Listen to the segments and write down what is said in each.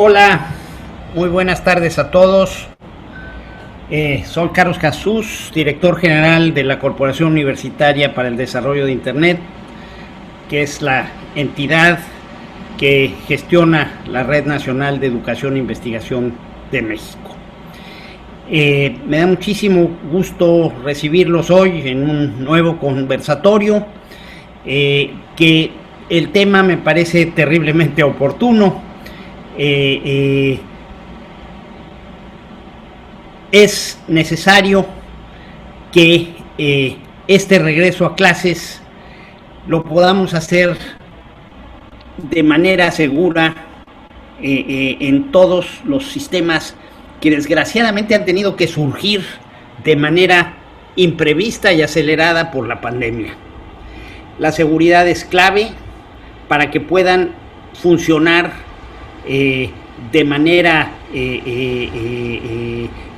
Hola, muy buenas tardes a todos. Soy Carlos Jesús, director general de la Corporación Universitaria para el Desarrollo de Internet, que es la entidad que gestiona la Red Nacional de Educación e Investigación de México. Me da muchísimo gusto recibirlos hoy en un nuevo conversatorio, que el tema me parece terriblemente oportuno. Es necesario que este regreso a clases lo podamos hacer de manera segura en todos los sistemas que desgraciadamente han tenido que surgir de manera imprevista y acelerada por la pandemia. La seguridad es clave para que puedan funcionar de manera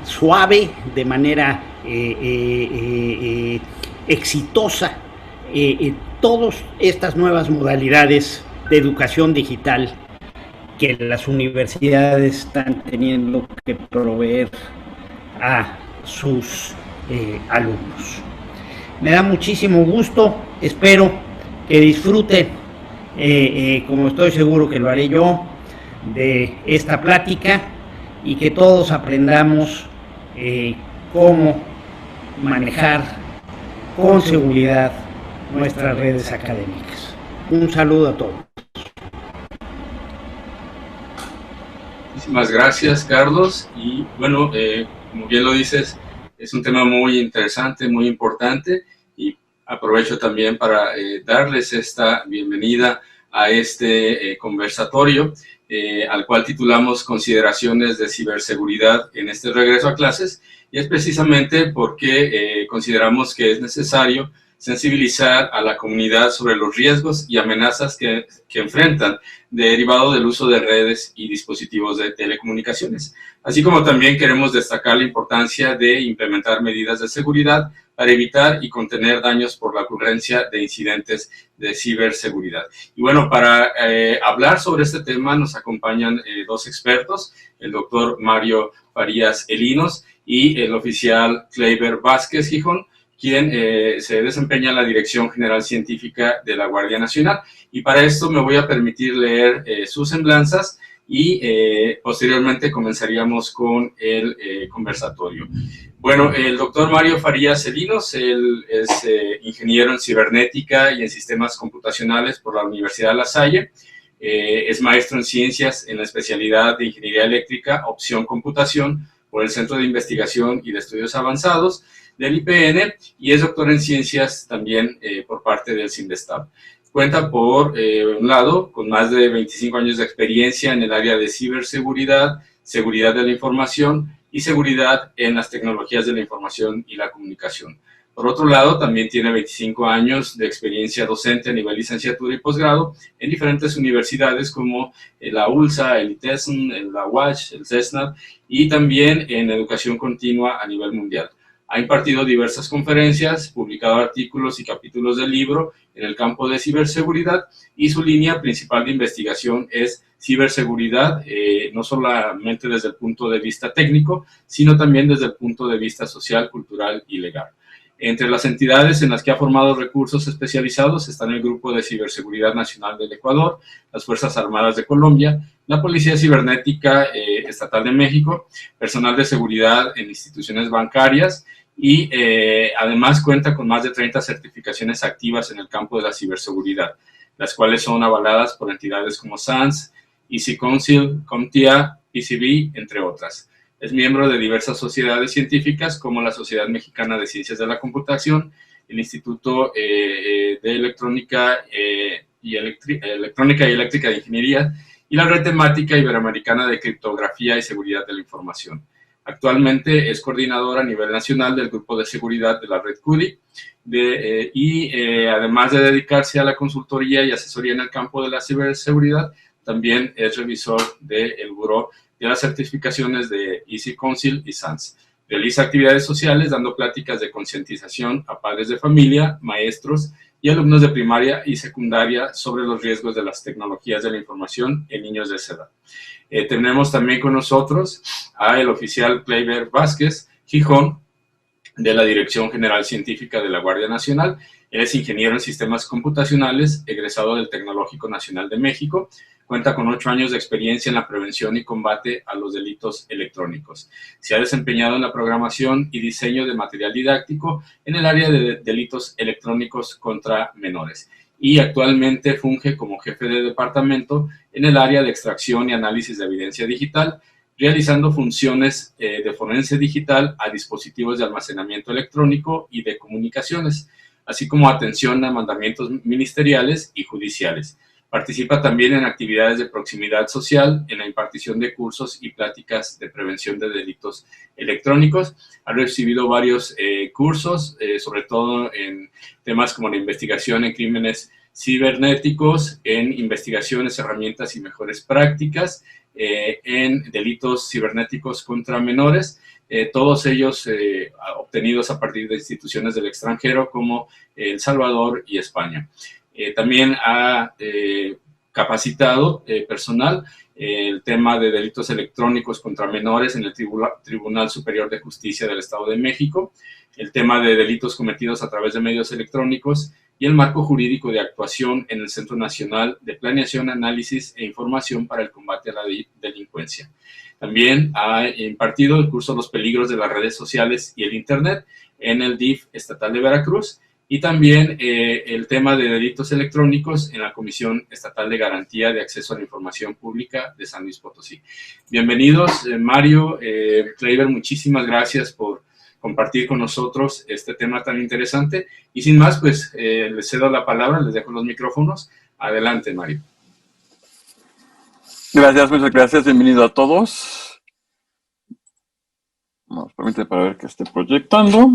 suave, de manera exitosa, todas estas nuevas modalidades de educación digital que las universidades están teniendo que proveer a sus alumnos. Me da muchísimo gusto, espero que disfruten, como estoy seguro que lo haré yo, de esta plática y que todos aprendamos cómo manejar con seguridad nuestras redes académicas. Un saludo a todos. Muchísimas gracias, Carlos. Y bueno, como bien lo dices, es un tema muy interesante, muy importante, y aprovecho también para darles esta bienvenida a este conversatorio, al cual titulamos Consideraciones de Ciberseguridad en este regreso a clases, y es precisamente porque consideramos que es necesario sensibilizar a la comunidad sobre los riesgos y amenazas que enfrentan derivado del uso de redes y dispositivos de telecomunicaciones. Así como también queremos destacar la importancia de implementar medidas de seguridad para evitar y contener daños por la ocurrencia de incidentes de ciberseguridad. Y bueno, para hablar sobre este tema nos acompañan dos expertos, el doctor Mario Farías Elinos y el oficial Kleiber Vázquez Gijón, quien se desempeña en la Dirección General Científica de la Guardia Nacional. Y para esto me voy a permitir leer sus semblanzas y posteriormente comenzaríamos con el conversatorio. Bueno, el doctor Mario Farías Elinos, él es ingeniero en cibernética y en sistemas computacionales por la Universidad de La Salle. Es maestro en ciencias en la especialidad de ingeniería eléctrica, opción computación, por el Centro de Investigación y de Estudios Avanzados del IPN, y es doctor en ciencias también por parte del CINVESTAB. Cuenta por un lado con más de 25 años de experiencia en el área de ciberseguridad, seguridad de la información y seguridad en las tecnologías de la información y la comunicación. Por otro lado, también tiene 25 años de experiencia docente a nivel licenciatura y posgrado en diferentes universidades como la ULSA, el ITESM, la UACH, el CESNAT, y también en educación continua a nivel mundial. Ha impartido diversas conferencias, publicado artículos y capítulos del libro en el campo de ciberseguridad, y su línea principal de investigación es ciberseguridad, no solamente desde el punto de vista técnico, sino también desde el punto de vista social, cultural y legal. Entre las entidades en las que ha formado recursos especializados están el Grupo de Ciberseguridad Nacional del Ecuador, las Fuerzas Armadas de Colombia, la Policía Cibernética Estatal de México, personal de seguridad en instituciones bancarias, y además cuenta con más de 30 certificaciones activas en el campo de la ciberseguridad, las cuales son avaladas por entidades como SANS, EC Council, CompTIA, PCB, entre otras. Es miembro de diversas sociedades científicas como la Sociedad Mexicana de Ciencias de la Computación, el Instituto de Electrónica y Eléctrica de Ingeniería y la Red Temática Iberoamericana de Criptografía y Seguridad de la Información. Actualmente es coordinador a nivel nacional del Grupo de Seguridad de la Red CUDI además de dedicarse a la consultoría y asesoría en el campo de la ciberseguridad, también es revisor del Buró de las certificaciones de EC Council y SANS. Realiza actividades sociales dando pláticas de concientización a padres de familia, maestros y alumnos de primaria y secundaria sobre los riesgos de las tecnologías de la información en niños de esa edad. Tenemos también con nosotros al oficial Kleiber Vázquez Gijón, de la Dirección General Científica de la Guardia Nacional. Él es ingeniero en sistemas computacionales, egresado del Tecnológico Nacional de México. Cuenta con 8 años de experiencia en la prevención y combate a los delitos electrónicos. Se ha desempeñado en la programación y diseño de material didáctico en el área de delitos electrónicos contra menores. Y actualmente funge como jefe de departamento en el área de extracción y análisis de evidencia digital, realizando funciones de forense digital a dispositivos de almacenamiento electrónico y de comunicaciones, así como atención a mandamientos ministeriales y judiciales. Participa también en actividades de proximidad social, en la impartición de cursos y pláticas de prevención de delitos electrónicos. Ha recibido varios cursos, sobre todo en temas como la investigación en crímenes cibernéticos, en investigaciones, herramientas y mejores prácticas, en delitos cibernéticos contra menores, todos ellos obtenidos a partir de instituciones del extranjero como El Salvador y España. También ha capacitado personal el tema de delitos electrónicos contra menores en el Tribunal Superior de Justicia del Estado de México, el tema de delitos cometidos a través de medios electrónicos y el marco jurídico de actuación en el Centro Nacional de Planeación, Análisis e Información para el Combate a la Delincuencia. También ha impartido el curso Los peligros de las redes sociales y el Internet en el DIF estatal de Veracruz, y también el tema de delitos electrónicos en la Comisión Estatal de Garantía de Acceso a la Información Pública de San Luis Potosí. Bienvenidos, Mario, Kleiber, muchísimas gracias por compartir con nosotros este tema tan interesante. Y sin más, pues les cedo la palabra, les dejo los micrófonos. Adelante, Mario. Gracias, muchas gracias. Bienvenido a todos. Nos permite para ver que esté proyectando.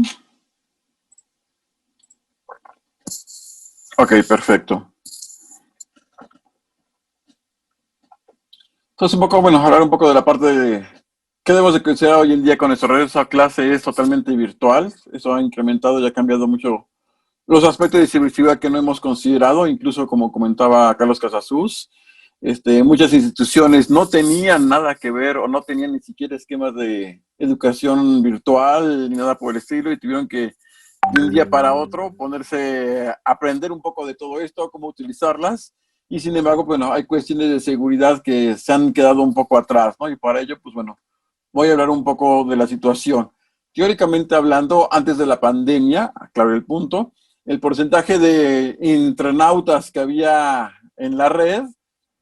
Ok, perfecto. Entonces, un poco, bueno, hablar un poco de la parte de qué debemos de considerar hoy en día con nuestro regreso a clase. Es totalmente virtual. Eso ha incrementado y ha cambiado mucho los aspectos de ciberseguridad que no hemos considerado, incluso como comentaba Carlos Casasus. Muchas instituciones no tenían nada que ver o no tenían ni siquiera esquemas de educación virtual ni nada por el estilo y tuvieron que de un día para otro ponerse a aprender un poco de todo esto, cómo utilizarlas, y sin embargo, bueno, hay cuestiones de seguridad que se han quedado un poco atrás, ¿no? Y para ello, pues bueno, voy a hablar un poco de la situación. Teóricamente hablando, antes de la pandemia, aclaro el punto, el porcentaje de internautas que había en la red,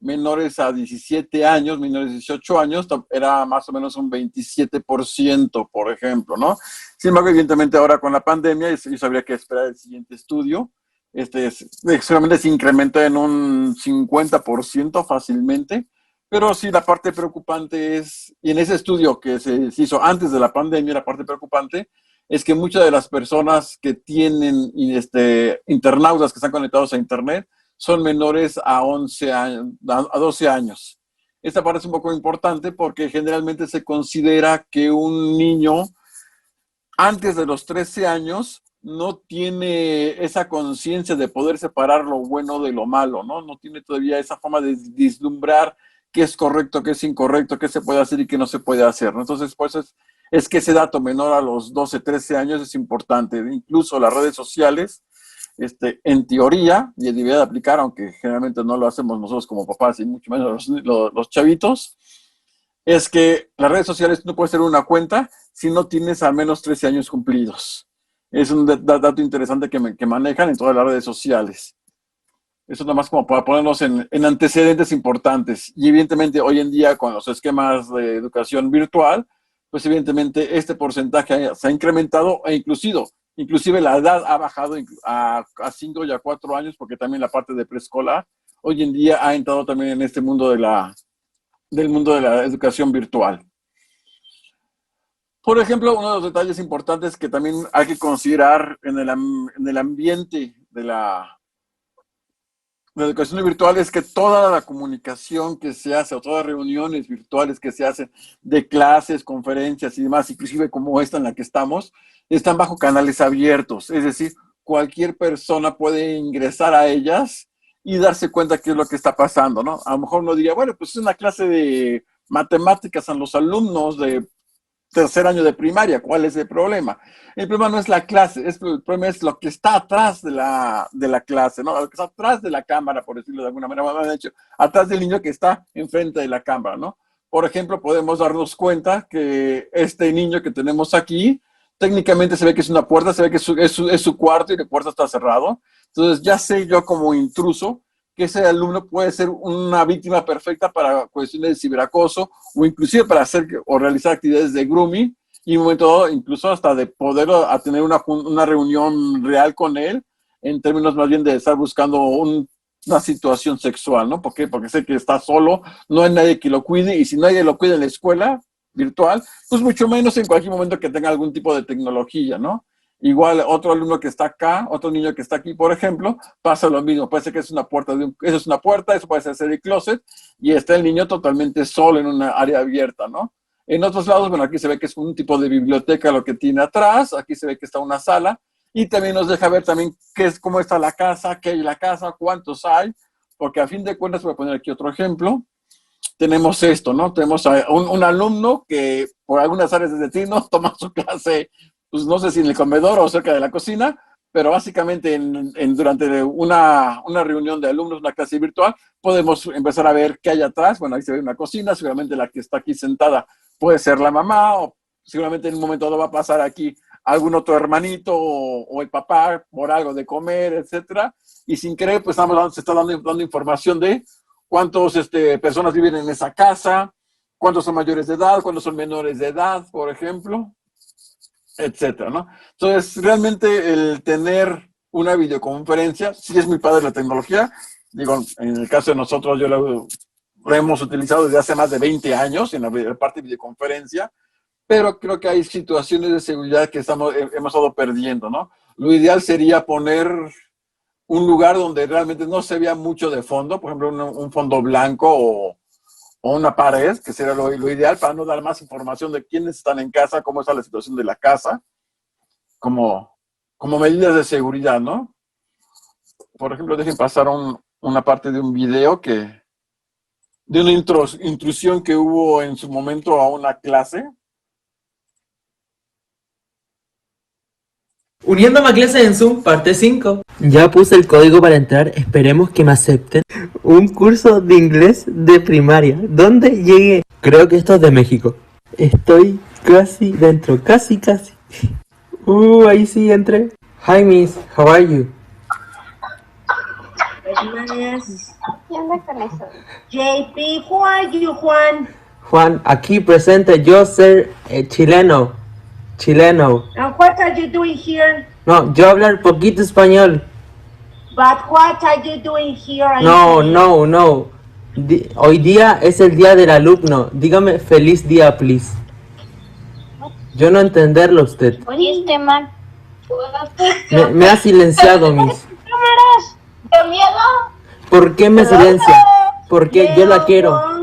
menores a 17 años, menores a 18 años, era más o menos un 27%, por ejemplo, ¿no? Sin embargo, evidentemente ahora con la pandemia, eso habría que esperar el siguiente estudio, seguramente se incrementa en un 50% fácilmente, pero sí la parte preocupante es, y en ese estudio que se hizo antes de la pandemia, la parte preocupante es que muchas de las personas que tienen internautas que están conectados a Internet son menores a 11 años, a 12 años. Esta parte es un poco importante porque generalmente se considera que un niño antes de los 13 años no tiene esa conciencia de poder separar lo bueno de lo malo, ¿no? No tiene todavía esa forma de vislumbrar qué es correcto, qué es incorrecto, qué se puede hacer y qué no se puede hacer, ¿no? Entonces, por eso es que ese dato menor a los 12, 13 años es importante. Incluso las redes sociales, en teoría, y debería de aplicar, aunque generalmente no lo hacemos nosotros como papás y mucho menos los chavitos, es que las redes sociales no puedes tener una cuenta si no tienes al menos 13 años cumplidos. Es un dato interesante que manejan en todas las redes sociales. Eso nada más como para ponernos en antecedentes importantes. Y evidentemente hoy en día con los esquemas de educación virtual, pues evidentemente este porcentaje se ha incrementado e inclusive la edad ha bajado a 5 y a 4 años, porque también la parte de preescolar hoy en día ha entrado también en este mundo del mundo de la educación virtual. Por ejemplo, uno de los detalles importantes que también hay que considerar en el ambiente de la educación virtual es que toda la comunicación que se hace o todas las reuniones virtuales que se hacen de clases, conferencias y demás, inclusive como esta en la que están bajo canales abiertos. Es decir, cualquier persona puede ingresar a ellas y darse cuenta qué es lo que está pasando, ¿no? A lo mejor uno diría, bueno, pues es una clase de matemáticas a los alumnos de tercer año de primaria, ¿cuál es el problema? El problema no es la clase, el problema es lo que está atrás de la clase, ¿no? Lo que está atrás de la cámara, por decirlo de alguna manera, más bien dicho, atrás del niño que está enfrente de la cámara, ¿no? Por ejemplo, podemos darnos cuenta que este niño que tenemos aquí, técnicamente se ve que es una puerta, se ve que es su cuarto y la puerta está cerrado. Entonces ya sé yo como intruso que ese alumno puede ser una víctima perfecta para cuestiones de ciberacoso o inclusive para hacer o realizar actividades de grooming y en un momento dado incluso hasta de poder a tener una reunión real con él en términos más bien de estar buscando una situación sexual, ¿no? ¿Por qué? Porque sé que está solo, no hay nadie que lo cuide y si nadie lo cuida en la escuela virtual, pues mucho menos en cualquier momento que tenga algún tipo de tecnología, ¿no? Igual otro alumno que está acá, otro niño que está aquí, por ejemplo, pasa lo mismo. Puede ser que es una puerta, eso es una puerta, eso puede ser el closet, y está el niño totalmente solo en una área abierta, ¿no? En otros lados, bueno, aquí se ve que es un tipo de biblioteca lo que tiene atrás, aquí se ve que está una sala, y también nos deja ver también cómo está la casa, qué hay en la casa, cuántos hay, porque a fin de cuentas, voy a poner aquí otro ejemplo, tenemos esto, ¿no? Tenemos a un alumno que por algunas áreas de destino toma su clase, pues no sé si en el comedor o cerca de la cocina, pero básicamente durante una reunión de alumnos, una clase virtual, podemos empezar a ver qué hay atrás. Bueno, ahí se ve una cocina, seguramente la que está aquí sentada puede ser la mamá, o seguramente en un momento dado va a pasar aquí algún otro hermanito o el papá por algo de comer, etcétera. Y sin querer, pues se está dando información de cuántas personas viven en esa casa, cuántos son mayores de edad, cuántos son menores de edad, por ejemplo, etcétera, ¿no? Entonces, realmente el tener una videoconferencia, sí es muy padre la tecnología. Digo, en el caso de nosotros, yo lo hemos utilizado desde hace más de 20 años en la parte de videoconferencia, pero creo que hay situaciones de seguridad que hemos estado perdiendo, ¿no? Lo ideal sería poner un lugar donde realmente no se vea mucho de fondo, por ejemplo, un fondo blanco o una pared, que sería lo ideal para no dar más información de quiénes están en casa, cómo está la situación de la casa, como medidas de seguridad, ¿no? Por ejemplo, dejen pasar una parte de un video de una intrusión que hubo en su momento a una clase. Uniéndome a clase en Zoom, parte 5. Ya puse el código para entrar, esperemos que me acepten. Un curso de inglés de primaria. ¿Dónde llegué? Creo que esto es de México. Estoy casi dentro, casi. Ahí sí entré. Hi miss, how are you? ¿Qué onda con eso? JP, who are you, Juan? Juan, aquí presente yo ser chileno. And what are you doing here? No, yo hablar poquito español. But what are you doing here? No. Hoy día es el día del alumno. Dígame feliz día, please. Yo no entenderlo usted. Oye, este man. Me ha silenciado, miss. ¿Cámaras? ¿De miedo? ¿Por qué me silencia? Porque yo la quiero.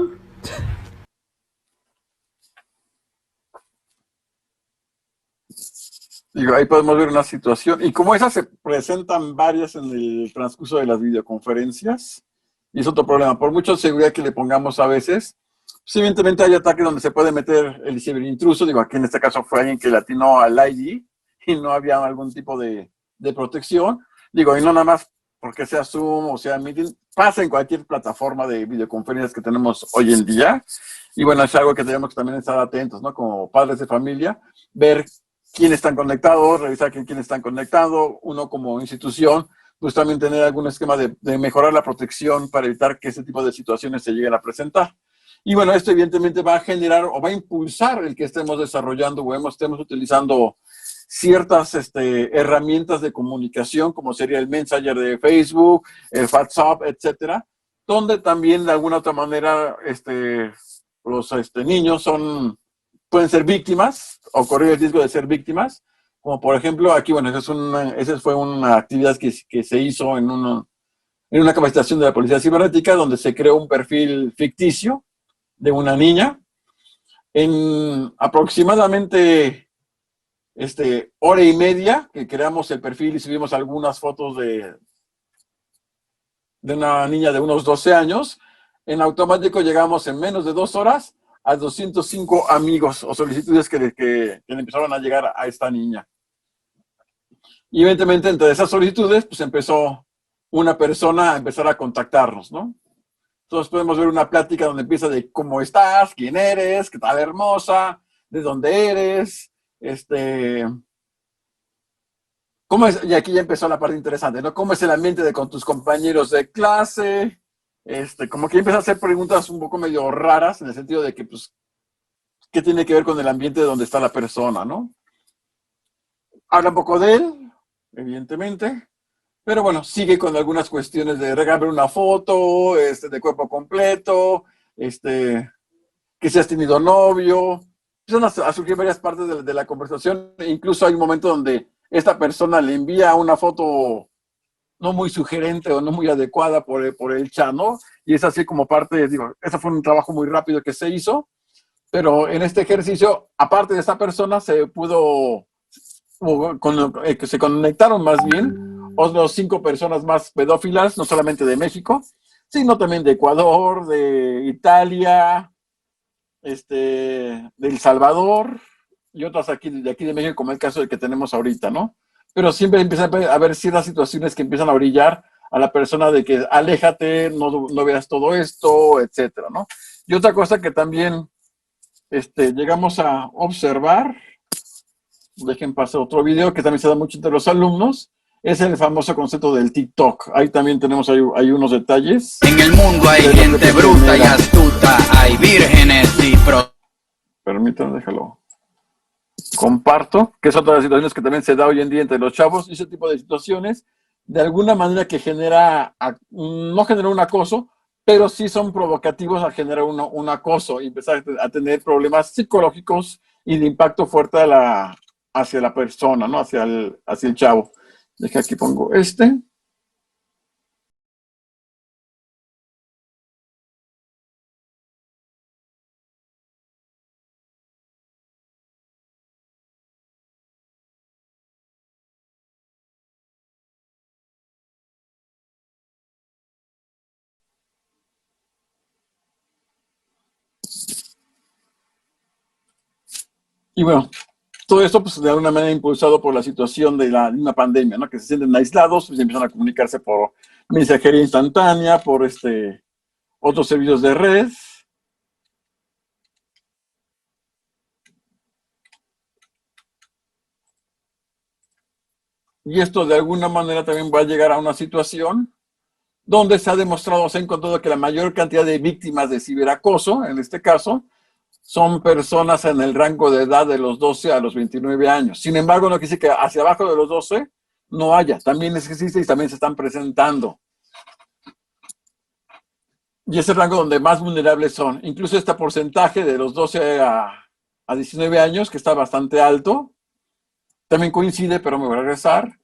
Digo, ahí podemos ver una situación, y como esas se presentan varias en el transcurso de las videoconferencias, y es otro problema, por mucha seguridad que le pongamos a veces, pues evidentemente hay ataques donde se puede meter el ciberintruso. Digo, aquí en este caso fue alguien que le atinó al ID y no había algún tipo de protección. Digo, y no nada más porque sea Zoom o sea Meeting, pasa en cualquier plataforma de videoconferencias que tenemos hoy en día, y bueno, es algo que tenemos que también estar atentos, ¿no? Como padres de familia, ver quiénes están conectados, revisar quiénes están conectados, uno como institución, pues también tener algún esquema de mejorar la protección para evitar que ese tipo de situaciones se lleguen a presentar. Y bueno, esto evidentemente va a generar o va a impulsar el que estemos desarrollando o estemos utilizando ciertas herramientas de comunicación, como sería el Messenger de Facebook, el WhatsApp, etcétera, donde también de alguna otra manera los niños pueden ser víctimas o correr el riesgo de ser víctimas, como por ejemplo aquí, bueno, esa fue una actividad que se hizo en una capacitación de la Policía Cibernética, donde se creó un perfil ficticio de una niña. En aproximadamente hora y media que creamos el perfil y subimos algunas fotos de una niña de unos 12 años, en automático llegamos en menos de 2 horas a 205 amigos o solicitudes que le empezaron a llegar a esta niña. Y evidentemente entre esas solicitudes, pues empezó una persona a empezar a contactarnos, ¿no? Entonces podemos ver una plática donde empieza de cómo estás, quién eres, qué tal hermosa, de dónde eres, cómo es, y aquí ya empezó la parte interesante, ¿no? ¿Cómo es el ambiente con tus compañeros de clase? Como que empieza a hacer preguntas un poco medio raras, en el sentido de que, pues, ¿qué tiene que ver con el ambiente de donde está la persona, ¿no? Habla un poco de él, evidentemente, pero bueno, sigue con algunas cuestiones de regalar una foto, de cuerpo completo, que si has tenido novio. Empiezan a surgir varias partes de la conversación, e incluso hay un momento donde esta persona le envía una foto no muy sugerente o no muy adecuada por el chat, ¿no? Y es así como parte, digo, eso fue un trabajo muy rápido que se hizo, pero en este ejercicio, aparte de esta persona, se pudo, que se conectaron más bien otras 5 personas más pedófilas, no solamente de México, sino también de Ecuador, de Italia, de El Salvador y otras de aquí de México, como el caso del que tenemos ahorita, ¿no? Pero siempre empieza a haber ciertas situaciones que empiezan a orillar a la persona de que aléjate, no veas todo esto, etcétera, ¿no? Y otra cosa que también llegamos a observar, dejen pasar otro video que también se da mucho entre los alumnos, es el famoso concepto del TikTok. Ahí también tenemos hay unos detalles. En el mundo hay gente bruta y astuta, hay vírgenes y Permítanme, déjalo. Comparto, que es otra de las situaciones que también se da hoy en día entre los chavos, y ese tipo de situaciones, de alguna manera que no genera un acoso, pero sí son provocativos a generar un acoso y empezar a tener problemas psicológicos y de impacto fuerte hacia la persona, ¿no? Hacia el chavo. Deja aquí pongo Y bueno, todo esto, pues, de alguna manera impulsado por la situación de la misma pandemia, ¿no? Que se sienten aislados, pues empiezan a comunicarse por mensajería instantánea, por otros servicios de red. Y esto de alguna manera también va a llegar a una situación donde se ha demostrado, se ha encontrado que la mayor cantidad de víctimas de ciberacoso, en este caso, son personas en el rango de edad de los 12 a los 29 años. Sin embargo, no quiere decir que hacia abajo de los 12 no haya. También existe y también se están presentando. Y es el rango donde más vulnerables son. Incluso este porcentaje de los 12 a 19 años, que está bastante alto, también coincide, pero me voy a regresar,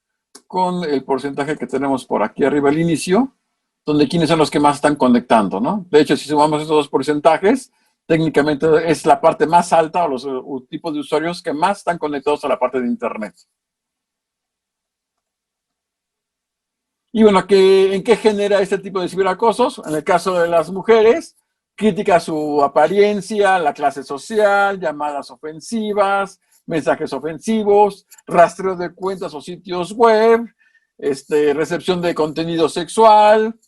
con el porcentaje que tenemos por aquí arriba al inicio, donde quiénes son los que más están conectando, ¿no? De hecho, si sumamos estos dos porcentajes, técnicamente es la parte más alta o los tipos de usuarios que más están conectados a la parte de Internet. Y bueno, ¿en qué genera este tipo de ciberacosos? En el caso de las mujeres, crítica a su apariencia, la clase social, llamadas ofensivas, mensajes ofensivos, rastreo de cuentas o sitios web, recepción de contenido sexual,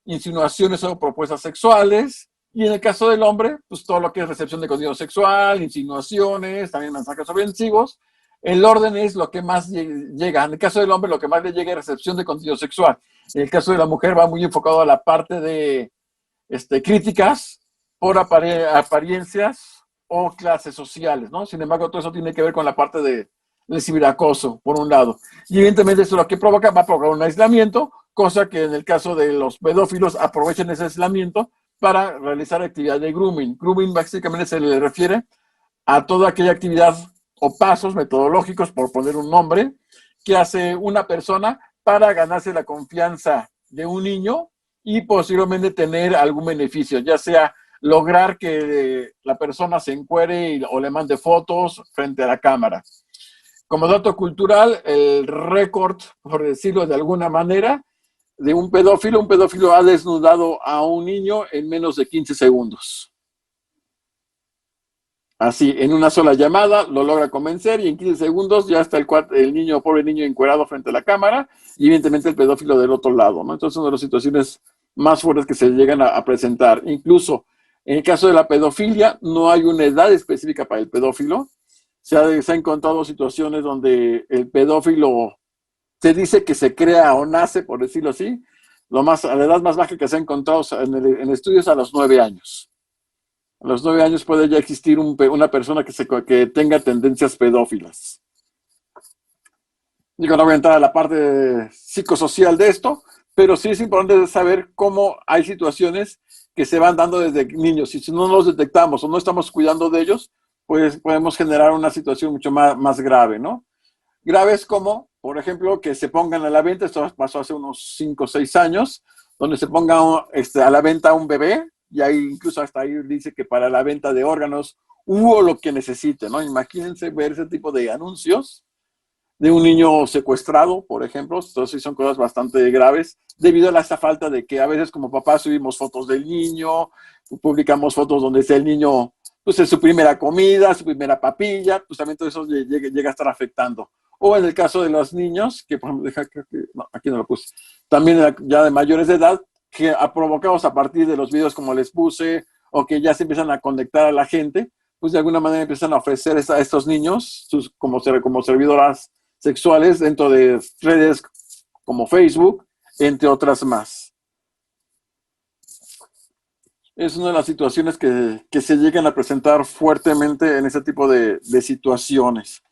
insinuaciones o propuestas sexuales. Y en el caso del hombre, pues todo lo que es recepción de contenido sexual, insinuaciones, también mensajes ofensivos. El orden es lo que más llega. En el caso del hombre, lo que más le llega es recepción de contenido sexual. En el caso de la mujer, va muy enfocado a la parte de críticas por apariencias o clases sociales, ¿no? Sin embargo, todo eso tiene que ver con la parte del ciberacoso, por un lado. Y evidentemente eso lo que va a provocar un aislamiento, cosa que en el caso de los pedófilos aprovechan ese aislamiento para realizar actividad de grooming. Grooming básicamente se le refiere a toda aquella actividad o pasos metodológicos, por poner un nombre, que hace una persona para ganarse la confianza de un niño y posiblemente tener algún beneficio, ya sea lograr que la persona se encuere o le mande fotos frente a la cámara. Como dato cultural, el récord, por decirlo de alguna manera, de un pedófilo ha desnudado a un niño en menos de 15 segundos. Así, en una sola llamada lo logra convencer y en 15 segundos ya está el niño, pobre niño encuerado frente a la cámara y evidentemente el pedófilo del otro lado, ¿no? Entonces, una de las situaciones más fuertes que se llegan a presentar. Incluso en el caso de la pedofilia, no hay una edad específica para el pedófilo. Se ha encontrado situaciones donde el pedófilo se dice que se crea o nace, por decirlo así, a la edad más baja que se ha encontrado en estudios a los 9 años. A los 9 años puede ya existir una persona que tenga tendencias pedófilas. Digo, no voy a entrar a la parte psicosocial de esto, pero sí es importante saber cómo hay situaciones que se van dando desde niños. Y si no los detectamos o no estamos cuidando de ellos, pues podemos generar una situación mucho más grave, ¿no? Graves como, por ejemplo, que se pongan a la venta, esto pasó hace unos 5 o 6 años, donde se ponga a la venta un bebé, y ahí incluso hasta ahí dice que para la venta de órganos hubo lo que necesite, ¿no? Imagínense ver ese tipo de anuncios de un niño secuestrado, por ejemplo. Entonces son cosas bastante graves, debido a esta falta de que a veces como papás subimos fotos del niño, publicamos fotos donde está el niño, pues en su primera comida, su primera papilla, pues también todo eso llega a estar afectando. O en el caso de los niños, que por ejemplo, no, aquí no lo puse, también ya de mayores de edad, que provocados a partir de los videos como les puse, o que ya se empiezan a conectar a la gente, pues de alguna manera empiezan a ofrecer a estos niños como servidoras sexuales dentro de redes como Facebook, entre otras más. Es una de las situaciones que se llegan a presentar fuertemente en ese tipo de situaciones.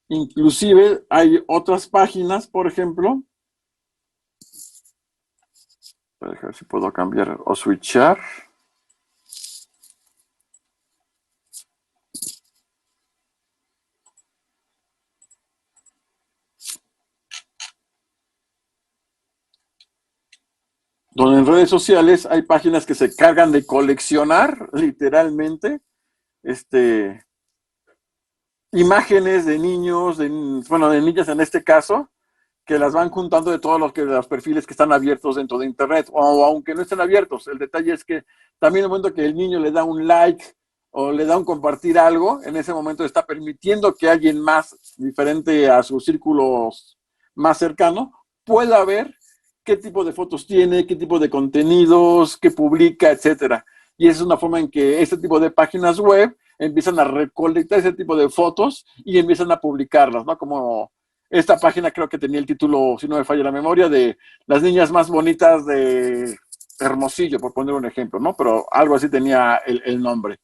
Inclusive hay otras páginas, por ejemplo, a ver si puedo cambiar o switchar. Donde en redes sociales hay páginas que se cargan de coleccionar, literalmente, imágenes de niños, de niñas en este caso, que las van juntando de todos los perfiles que están abiertos dentro de Internet, o aunque no estén abiertos. El detalle es que también en el momento que el niño le da un like o le da un compartir algo, en ese momento está permitiendo que alguien más, diferente a su círculo más cercano, pueda ver qué tipo de fotos tiene, qué tipo de contenidos, qué publica, etcétera. Y esa es una forma en que este tipo de páginas web empiezan a recolectar ese tipo de fotos y empiezan a publicarlas, ¿no? Como esta página creo que tenía el título, si no me falla la memoria, de las niñas más bonitas de Hermosillo, por poner un ejemplo, ¿no? Pero algo así tenía el nombre.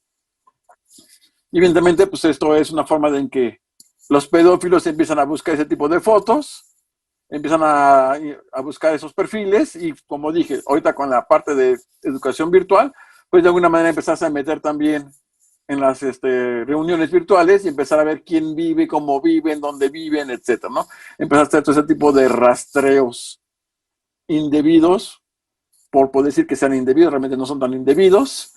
Y evidentemente, pues esto es una forma en que los pedófilos empiezan a buscar ese tipo de fotos, empiezan a buscar esos perfiles y, como dije, ahorita con la parte de educación virtual, pues de alguna manera empezás a meter también en las reuniones virtuales y empezar a ver quién vive, cómo viven, dónde viven, etcétera, ¿no? Empezar a hacer todo ese tipo de rastreos indebidos, por poder decir que sean indebidos, realmente no son tan indebidos,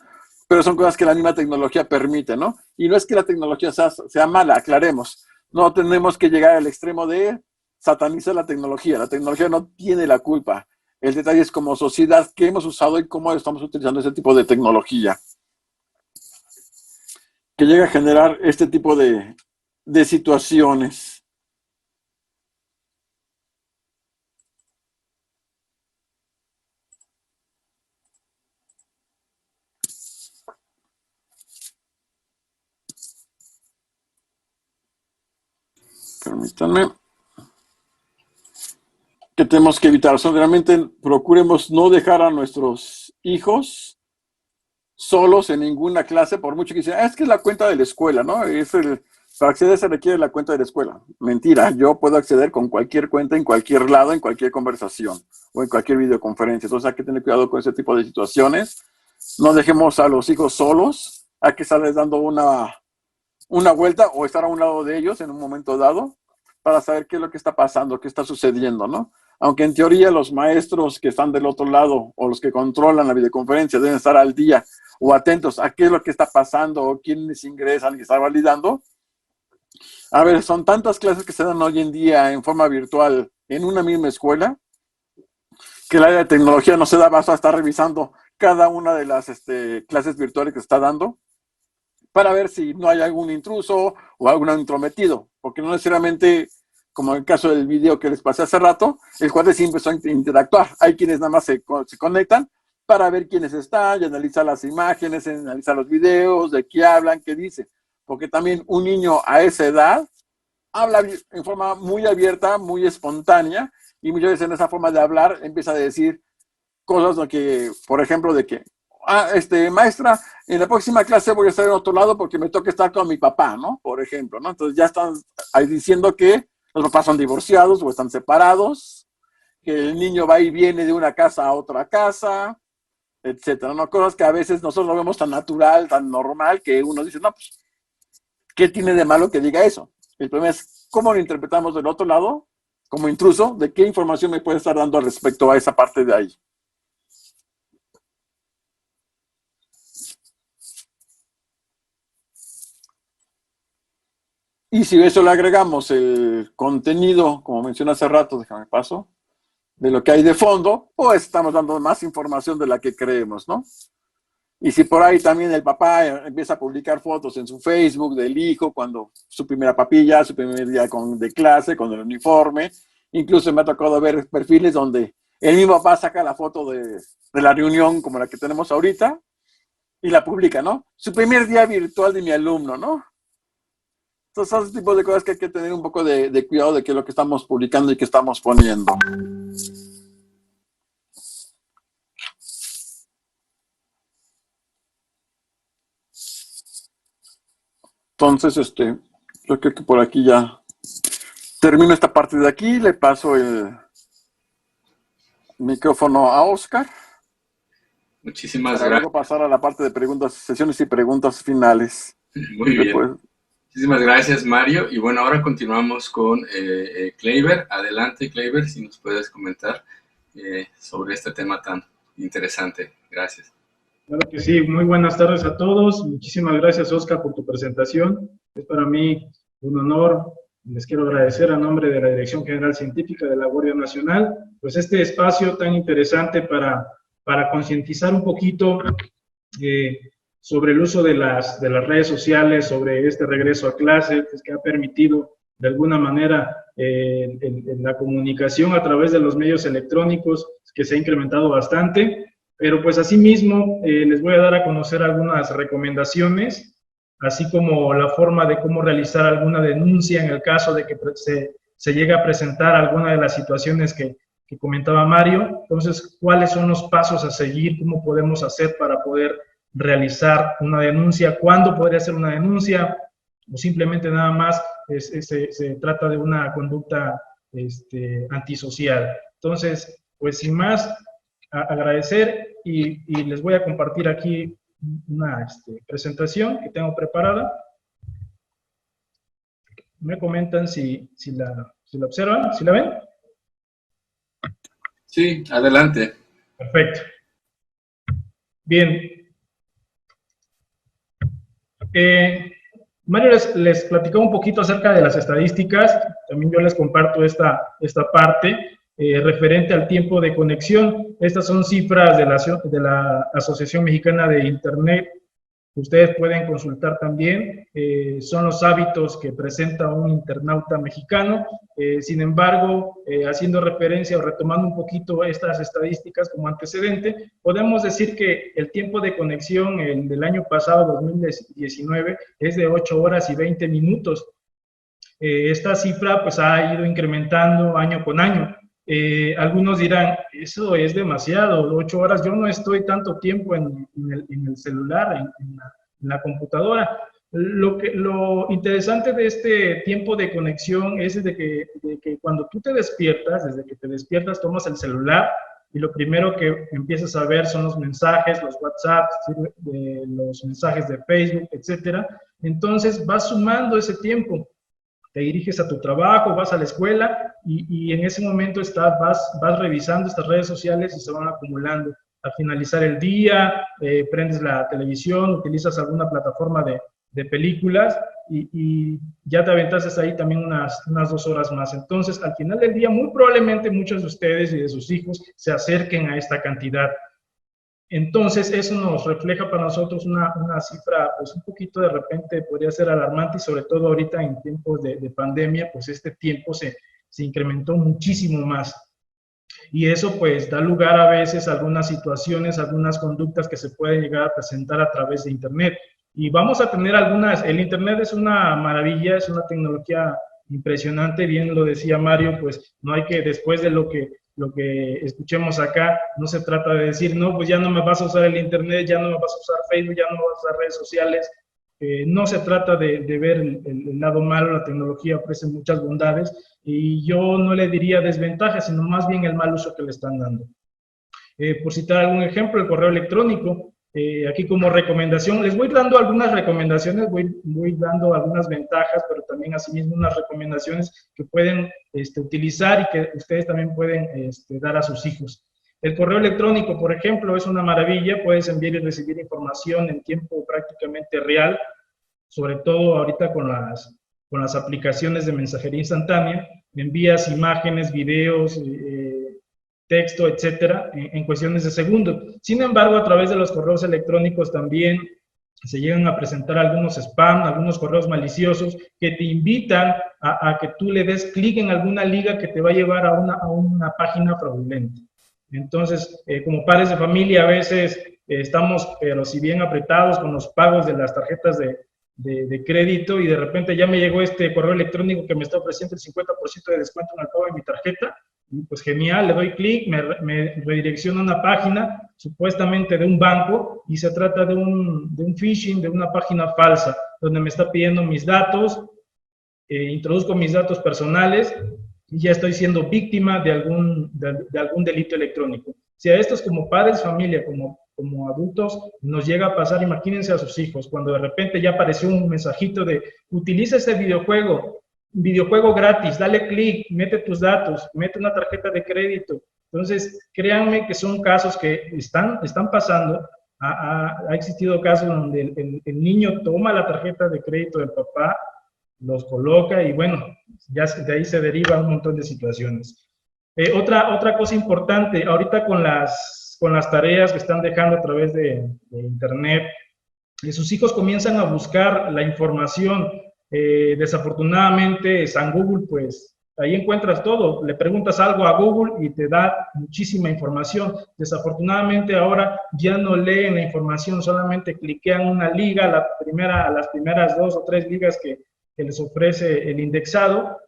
pero son cosas que la misma tecnología permite, ¿no? Y no es que la tecnología sea mala, aclaremos. No tenemos que llegar al extremo de satanizar la tecnología no tiene la culpa. El detalle es como sociedad qué hemos usado y cómo estamos utilizando ese tipo de tecnología, que llega a generar este tipo de situaciones. Permítanme. Que tenemos que evitar. O sea, realmente procuremos no dejar a nuestros hijos solos en ninguna clase, por mucho que dicen, es que es la cuenta de la escuela, ¿no? Para acceder se requiere la cuenta de la escuela. Mentira, yo puedo acceder con cualquier cuenta, en cualquier lado, en cualquier conversación o en cualquier videoconferencia. Entonces hay que tener cuidado con ese tipo de situaciones. No dejemos a los hijos solos, hay que estarles dando una vuelta o estar a un lado de ellos en un momento dado para saber qué es lo que está pasando, qué está sucediendo, ¿no? Aunque en teoría los maestros que están del otro lado o los que controlan la videoconferencia deben estar al día o atentos a qué es lo que está pasando o quiénes ingresan y estar validando, A ver, son tantas clases que se dan hoy en día en forma virtual en una misma escuela, que el área de tecnología no se da abasto a estar revisando cada una de las clases virtuales que se está dando para ver si no hay algún intruso o algún intrometido, porque no necesariamente, como en el caso del video que les pasé hace rato, el cuate sí empezó a interactuar. Hay quienes nada más se conectan para ver quiénes están y analizar las imágenes, analizar los videos, de qué hablan, qué dicen. Porque también un niño a esa edad habla en forma muy abierta, muy espontánea, y muchas veces en esa forma de hablar empieza a decir cosas de que, por ejemplo, de que, maestra, en la próxima clase voy a estar en otro lado porque me toca estar con mi papá, ¿no? Por ejemplo, ¿no? Entonces ya están ahí diciendo que los papás son divorciados o están separados, que el niño va y viene de una casa a otra casa, etcétera, ¿no? Cosas que a veces nosotros lo vemos tan natural, tan normal, que uno dice, no, pues, ¿qué tiene de malo que diga eso? El problema es cómo lo interpretamos del otro lado, como intruso, de qué información me puede estar dando respecto a esa parte de ahí. Y si a eso le agregamos el contenido, como mencioné hace rato, déjame paso, de lo que hay de fondo, pues estamos dando más información de la que creemos, ¿no? Y si por ahí también el papá empieza a publicar fotos en su Facebook del hijo, cuando su primera papilla, su primer día de clase, con el uniforme, incluso me ha tocado ver perfiles donde el mismo papá saca la foto de la reunión como la que tenemos ahorita y la publica, ¿no? Su primer día virtual de mi alumno, ¿no? Entonces, son ese tipo de cosas que hay que tener un poco de cuidado de qué es lo que estamos publicando y qué estamos poniendo. Entonces, yo creo que por aquí ya termino esta parte de aquí. Le paso el micrófono a Oscar. Muchísimas para gracias. Luego pasar a la parte de preguntas, sesiones y preguntas finales. Muy bien. Después. Muchísimas gracias, Mario. Y bueno, ahora continuamos con Kleiber. Adelante, Kleiber, si nos puedes comentar sobre este tema tan interesante. Gracias. Claro que sí, muy buenas tardes a todos. Muchísimas gracias, Oscar, por tu presentación. Es para mí un honor. Les quiero agradecer a nombre de la Dirección General Científica de la Guardia Nacional, pues este espacio tan interesante para concientizar un poquito sobre el uso de las redes sociales, sobre este regreso a clase, pues, que ha permitido de alguna manera la comunicación a través de los medios electrónicos, que se ha incrementado bastante. Pero pues asimismo les voy a dar a conocer algunas recomendaciones, así como la forma de cómo realizar alguna denuncia en el caso de que se llegue a presentar alguna de las situaciones que comentaba Mario. Entonces, ¿cuáles son los pasos a seguir? ¿Cómo podemos hacer para poder realizar una denuncia? ¿Cuándo podría ser una denuncia? O simplemente nada más se trata de una conducta antisocial. Entonces, pues sin más, agradecer y les voy a compartir aquí una presentación que tengo preparada. Me comentan si la observan, si la ven. Sí, adelante. Perfecto. Bien. Mario les platicó un poquito acerca de las estadísticas. También yo les comparto esta parte. Referente al tiempo de conexión. Estas son cifras de la Asociación Mexicana de Internet. Ustedes pueden consultar también. Son los hábitos que presenta un internauta mexicano. Sin embargo, haciendo referencia o retomando un poquito estas estadísticas como antecedente, podemos decir que el tiempo de conexión del año pasado, 2019, es de 8 horas y 20 minutos. Esta cifra pues ha ido incrementando año con año. Algunos dirán, eso es demasiado, 8 horas, yo no estoy tanto tiempo en el celular, en la computadora. Lo interesante de este tiempo de conexión es de que cuando tú te despiertas, desde que te despiertas, tomas el celular y lo primero que empiezas a ver son los mensajes, los WhatsApp, los mensajes de Facebook, etcétera. Entonces vas sumando ese tiempo. Te diriges a tu trabajo, vas a la escuela y en ese momento vas revisando estas redes sociales y se van acumulando. Al finalizar el día, prendes la televisión, utilizas alguna plataforma de películas y ya te aventaste ahí también unas 2 horas más. Entonces, al final del día, muy probablemente muchos de ustedes y de sus hijos se acerquen a esta cantidad. Entonces, eso nos refleja para nosotros una cifra, pues un poquito de repente podría ser alarmante, y sobre todo ahorita en tiempos de pandemia, pues este tiempo se incrementó muchísimo más. Y eso pues da lugar a veces a algunas situaciones, algunas conductas que se pueden llegar a presentar a través de Internet. Y vamos a tener algunas, el Internet es una maravilla, es una tecnología impresionante, bien lo decía Mario, pues no hay que, después de lo que escuchemos acá, no se trata de decir, no, pues ya no me vas a usar el Internet, ya no me vas a usar Facebook, ya no me vas a usar redes sociales. No se trata de ver el lado malo, la tecnología ofrece muchas bondades y yo no le diría desventajas, sino más bien el mal uso que le están dando. Por citar algún ejemplo, el correo electrónico, aquí como recomendación, les voy dando algunas recomendaciones, voy dando algunas ventajas, pero también asimismo unas recomendaciones que pueden utilizar y que ustedes también pueden dar a sus hijos. El correo electrónico, por ejemplo, es una maravilla, puedes enviar y recibir información en tiempo prácticamente real, sobre todo ahorita con las aplicaciones de mensajería instantánea, envías imágenes, videos, texto, etcétera, en cuestiones de segundos. Sin embargo, a través de los correos electrónicos también se llegan a presentar algunos spam, algunos correos maliciosos que te invitan a que tú le des clic en alguna liga que te va a llevar a una página fraudulenta. Entonces, como padres de familia, a veces estamos, pero si bien apretados con los pagos de las tarjetas de crédito y de repente ya me llegó este correo electrónico que me está ofreciendo el 50% de descuento en el pago de mi tarjeta, y pues genial, le doy clic, me redirecciona a una página supuestamente de un banco y se trata de un phishing, de una página falsa, donde me está pidiendo mis datos, introduzco mis datos personales y ya estoy siendo víctima de algún delito electrónico. Si a estos como padres, familia, como adultos, nos llega a pasar, imagínense a sus hijos, cuando de repente ya apareció un mensajito de, utiliza este videojuego gratis, dale clic, mete tus datos, mete una tarjeta de crédito. Entonces, créanme que son casos que están pasando. Ha existido casos donde el niño toma la tarjeta de crédito del papá, los coloca y bueno, ya de ahí se deriva un montón de situaciones. Otra cosa importante, ahorita con las tareas que están dejando a través de Internet, sus hijos comienzan a buscar la información. Desafortunadamente, San Google, pues ahí encuentras todo. Le preguntas algo a Google y te da muchísima información. Desafortunadamente, ahora ya no leen la información, solamente cliquean una liga, las primeras 2 o 3 ligas que les ofrece el indexado,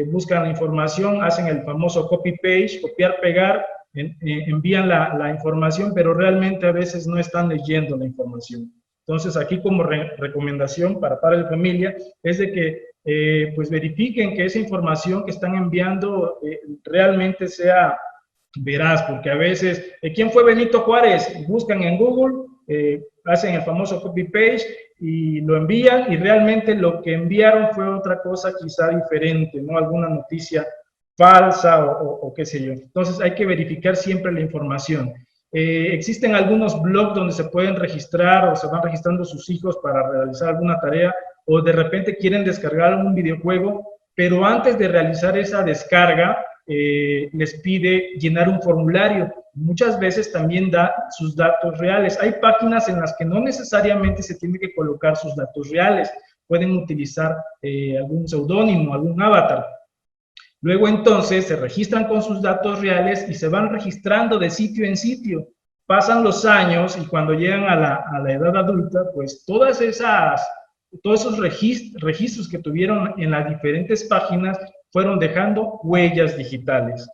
buscan la información, hacen el famoso copy-paste, copiar-pegar, envían la información, pero realmente a veces no están leyendo la información. Entonces, aquí como recomendación para padres de familia es de que pues verifiquen que esa información que están enviando realmente sea veraz, porque a veces, ¿quién fue Benito Juárez? Buscan en Google, hacen el famoso copy-paste y lo envían y realmente lo que enviaron fue otra cosa quizá diferente, ¿no? Alguna noticia falsa o qué sé yo. Entonces hay que verificar siempre la información. Existen algunos blogs donde se pueden registrar o se van registrando sus hijos para realizar alguna tarea o de repente quieren descargar un videojuego, pero antes de realizar esa descarga les pide llenar un formulario. Muchas veces también da sus datos reales. Hay páginas en las que no necesariamente se tiene que colocar sus datos reales. Pueden utilizar algún seudónimo, algún avatar. Luego entonces se registran con sus datos reales y se van registrando de sitio en sitio. Pasan los años y cuando llegan a la edad adulta, pues todos esos registros que tuvieron en las diferentes páginas fueron dejando huellas digitales.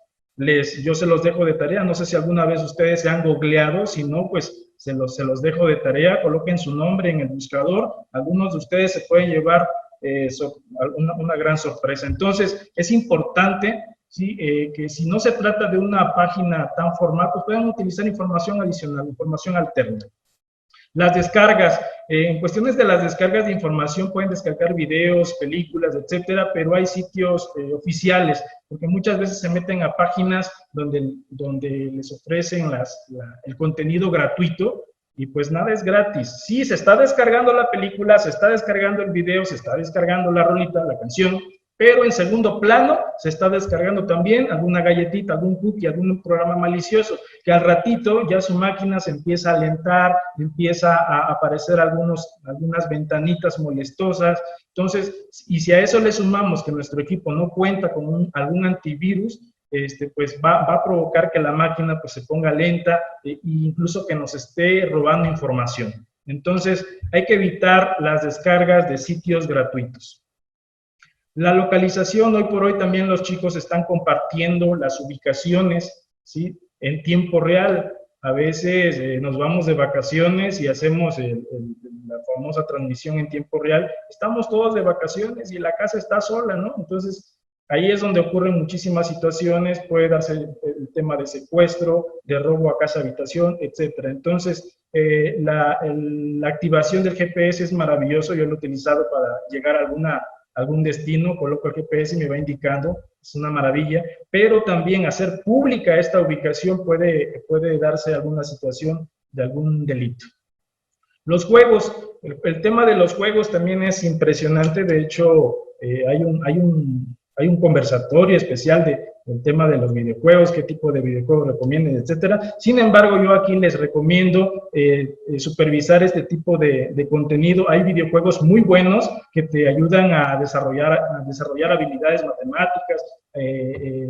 Yo se los dejo de tarea, no sé si alguna vez ustedes se han googleado, si no, pues se los dejo de tarea, coloquen su nombre en el buscador, algunos de ustedes se pueden llevar una gran sorpresa. Entonces, es importante, ¿sí? Que si no se trata de una página tan formal, pues puedan utilizar información adicional, información alterna. Las descargas, en cuestiones de las descargas de información pueden descargar videos, películas, etcétera, pero hay sitios oficiales, porque muchas veces se meten a páginas donde les ofrecen el contenido gratuito Y pues nada es gratis. Sí, se está descargando la película, se está descargando el video, se está descargando la rolita, la canción, pero en segundo plano se está descargando también alguna galletita, algún cookie, algún programa malicioso, que al ratito ya su máquina se empieza a alentar, empieza a aparecer algunas ventanitas molestosas. Entonces, y si a eso le sumamos que nuestro equipo no cuenta con algún antivirus, pues va a provocar que la máquina pues se ponga lenta e incluso que nos esté robando información. Entonces, hay que evitar las descargas de sitios gratuitos. La localización, hoy por hoy también los chicos están compartiendo las ubicaciones, ¿sí?, en tiempo real. A veces nos vamos de vacaciones y hacemos la famosa transmisión en tiempo real. Estamos todos de vacaciones y la casa está sola, ¿no? Entonces, ahí es donde ocurren muchísimas situaciones, puede darse el tema de secuestro, de robo a casa habitación, etcétera. Entonces, la activación del GPS es maravilloso, yo lo he utilizado para llegar a algún destino, coloco el GPS y me va indicando, es una maravilla, pero también hacer pública esta ubicación puede darse alguna situación de algún delito. Los juegos, el tema de los juegos también es impresionante, de hecho hay un conversatorio especial del tema de los videojuegos, qué tipo de videojuegos recomiendan, etcétera. Sin embargo, yo aquí les recomiendo supervisar este tipo de contenido. Hay videojuegos muy buenos que te ayudan a desarrollar habilidades matemáticas,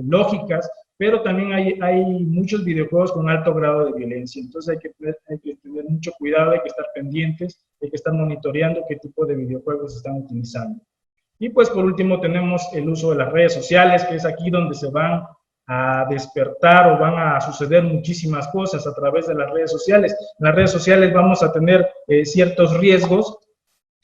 lógicas, pero también hay muchos videojuegos con alto grado de violencia. Entonces hay que tener mucho cuidado, hay que estar pendientes, hay que estar monitoreando qué tipo de videojuegos se están utilizando. Y pues por último tenemos el uso de las redes sociales, que es aquí donde se van a despertar o van a suceder muchísimas cosas a través de las redes sociales. En las redes sociales vamos a tener ciertos riesgos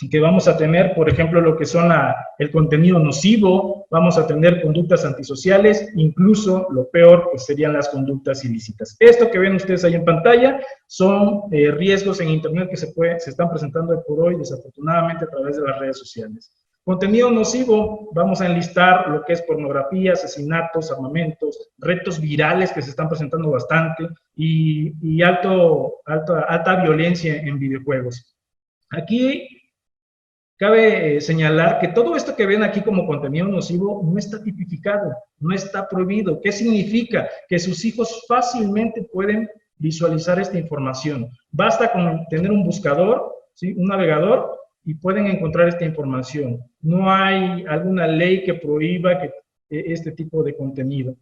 que vamos a tener, por ejemplo, lo que son el contenido nocivo, vamos a tener conductas antisociales, incluso lo peor pues serían las conductas ilícitas. Esto que ven ustedes ahí en pantalla son riesgos en Internet que se están presentando por hoy, desafortunadamente, a través de las redes sociales. Contenido nocivo, vamos a enlistar lo que es pornografía, asesinatos, armamentos, retos virales que se están presentando bastante y alta violencia en videojuegos. Aquí cabe señalar que todo esto que ven aquí como contenido nocivo no está tipificado, no está prohibido. ¿Qué significa? Que sus hijos fácilmente pueden visualizar esta información. Basta con tener un buscador, ¿sí?, un navegador, y pueden encontrar esta información. No hay alguna ley que prohíba este tipo de contenido.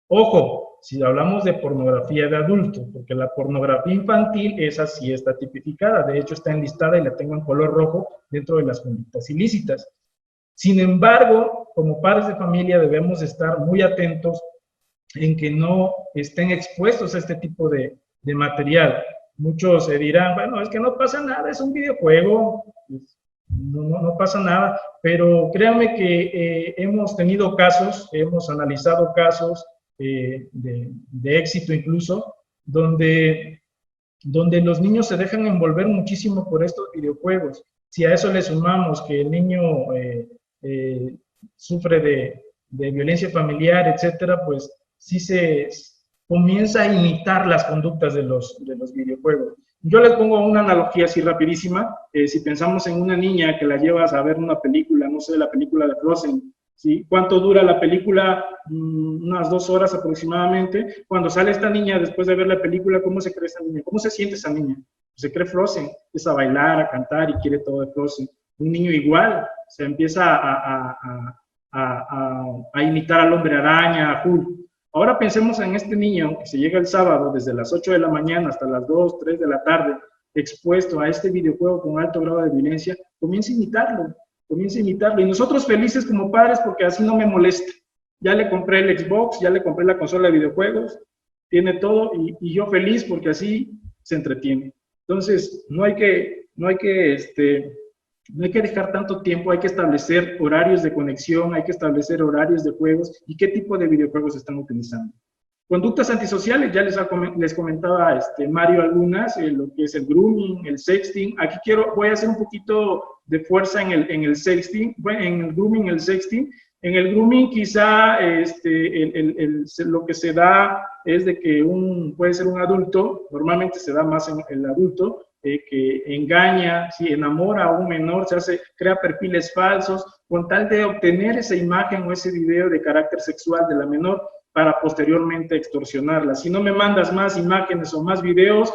Ojo, si hablamos de pornografía de adultos, porque la pornografía infantil, esa sí está tipificada, de hecho está enlistada y la tengo en color rojo dentro de las conductas ilícitas. Sin embargo, como padres de familia debemos estar muy atentos en que no estén expuestos a este tipo de material. Muchos se dirán, bueno, es que no pasa nada, es un videojuego, no pasa nada, pero créanme que hemos tenido casos, hemos analizado casos de éxito incluso, donde los niños se dejan envolver muchísimo por estos videojuegos. Si a eso le sumamos que el niño sufre de violencia familiar, etcétera, pues sí se comienza a imitar las conductas de los videojuegos. Yo les pongo una analogía así rapidísima. Si pensamos en una niña que la llevas a ver una película, no sé, la película de Frozen, ¿sí? ¿Cuánto dura la película? Unas 2 horas aproximadamente. Cuando sale esta niña después de ver la película, ¿cómo se cree esa niña? ¿Cómo se siente esa niña? Se cree Frozen, empieza a bailar, a cantar y quiere todo de Frozen. Un niño igual, se empieza a imitar al Hombre Araña, a Hulk. Ahora pensemos en este niño que se llega el sábado desde las 8 de la mañana hasta las 2, 3 de la tarde, expuesto a este videojuego con alto grado de violencia, comienza a imitarlo. Y nosotros felices como padres porque así no me molesta. Ya le compré el Xbox, ya le compré la consola de videojuegos, tiene todo y yo feliz porque así se entretiene. Entonces, no hay que dejar tanto tiempo, hay que establecer horarios de conexión, hay que establecer horarios de juegos y qué tipo de videojuegos están utilizando. Conductas antisociales, ya les comentaba Mario algunas, lo que es el grooming, el sexting. Aquí voy a hacer un poquito de fuerza en el sexting, bueno, en el grooming, el sexting. En el grooming quizá lo que se da es de que puede ser un adulto, normalmente se da más en el adulto, que engaña, ¿sí? Enamora a un menor, crea perfiles falsos con tal de obtener esa imagen o ese video de carácter sexual de la menor para posteriormente extorsionarla. Si no me mandas más imágenes o más videos,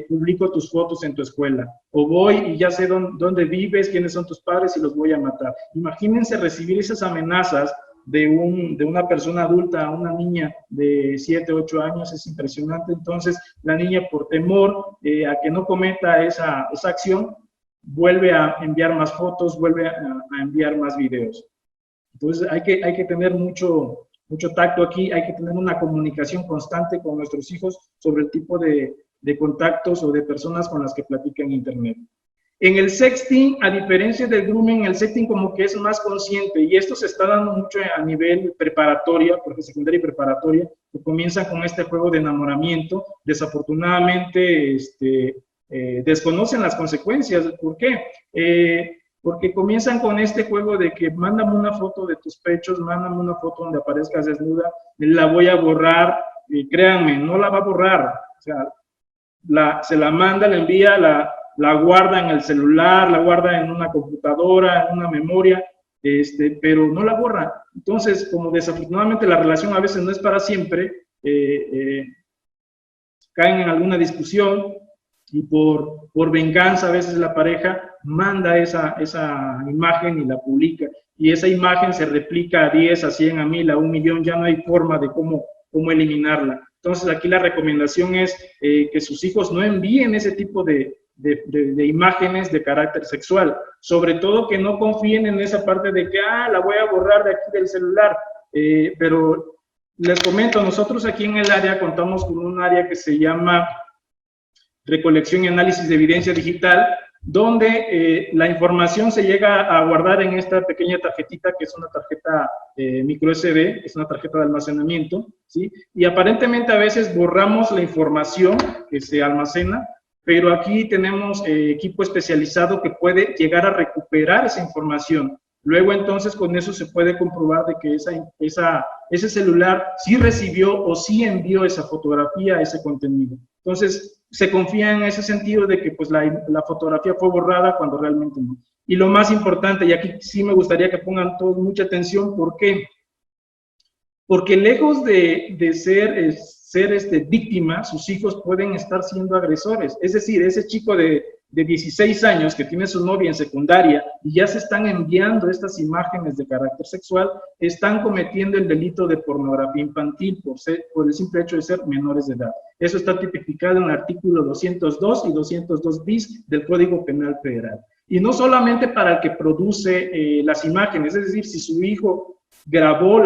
publico tus fotos en tu escuela. O voy y ya sé dónde vives, quiénes son tus padres y los voy a matar. Imagínense recibir esas amenazas de una persona adulta a una niña de 7, 8 años, es impresionante. Entonces, la niña, por temor a que no cometa esa acción, vuelve a enviar más fotos, vuelve a enviar más videos. Entonces, hay que tener mucho tacto aquí, hay que tener una comunicación constante con nuestros hijos sobre el tipo de contactos o de personas con las que platican en Internet. En el sexting, a diferencia del grooming, el sexting como que es más consciente, y esto se está dando mucho a nivel preparatoria, porque secundaria y preparatoria, que comienzan con este juego de enamoramiento. Desafortunadamente, desconocen las consecuencias. ¿Por qué? Porque comienzan con este juego de que mándame una foto de tus pechos, mándame una foto donde aparezcas desnuda, la voy a borrar, y créanme, no la va a borrar. O sea, se la manda, la envía, la guarda en el celular, la guarda en una computadora, en una memoria, pero no la borra. Entonces, como desafortunadamente la relación a veces no es para siempre, caen en alguna discusión y por venganza a veces la pareja manda esa imagen y la publica. Y esa imagen se replica a 10, a 100, a 1000, a 1.000.000, ya no hay forma de cómo eliminarla. Entonces, aquí la recomendación es que sus hijos no envíen ese tipo de imágenes de carácter sexual, sobre todo que no confíen en esa parte de que, la voy a borrar de aquí del celular, pero les comento, nosotros aquí en el área contamos con un área que se llama recolección y análisis de evidencia digital, donde la información se llega a guardar en esta pequeña tarjetita, que es una tarjeta micro SD, es una tarjeta de almacenamiento, ¿sí? Y aparentemente a veces borramos la información que se almacena, pero aquí tenemos equipo especializado que puede llegar a recuperar esa información. Luego, entonces, con eso se puede comprobar de que ese celular sí recibió o sí envió esa fotografía, ese contenido. Entonces, se confía en ese sentido de que pues, la fotografía fue borrada cuando realmente no. Y lo más importante, y aquí sí me gustaría que pongan todos mucha atención, ¿por qué? Porque lejos de ser víctima, sus hijos pueden estar siendo agresores. Es decir, ese chico de 16 años que tiene su novia en secundaria y ya se están enviando estas imágenes de carácter sexual, están cometiendo el delito de pornografía infantil por el simple hecho de ser menores de edad. Eso está tipificado en el artículo 202 y 202 bis del Código Penal Federal. Y no solamente para el que produce las imágenes, es decir, si su hijo grabó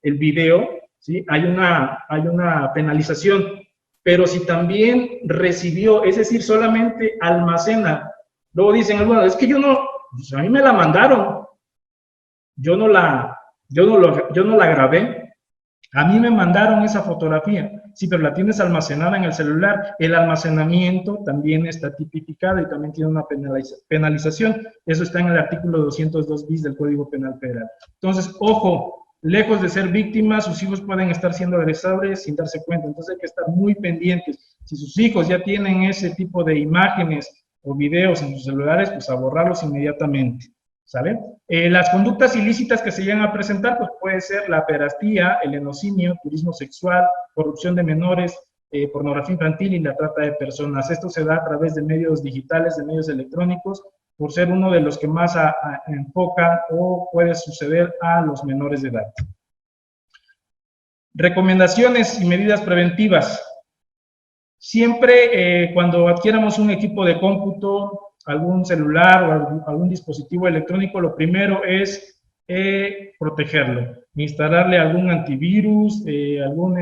el video, ¿sí? Hay una penalización. Pero si también recibió, es decir, solamente almacena, luego dicen, bueno, es que pues a mí me la mandaron, yo no la grabé, a mí me mandaron esa fotografía, sí, pero la tienes almacenada en el celular, el almacenamiento también está tipificado y también tiene una penalización, eso está en el artículo 202 bis del Código Penal Federal. Entonces, ojo, lejos de ser víctimas, sus hijos pueden estar siendo agresores sin darse cuenta. Entonces hay que estar muy pendientes. Si sus hijos ya tienen ese tipo de imágenes o videos en sus celulares, pues a borrarlos inmediatamente, ¿sale? Las conductas ilícitas que se llegan a presentar, pues puede ser la pederastía, el lenocinio, turismo sexual, corrupción de menores, pornografía infantil y la trata de personas. Esto se da a través de medios digitales, de medios electrónicos, por ser uno de los que más enfocan o puede suceder a los menores de edad. Recomendaciones y medidas preventivas. Siempre cuando adquiramos un equipo de cómputo, algún celular o algún dispositivo electrónico, lo primero es protegerlo, instalarle algún antivirus, algún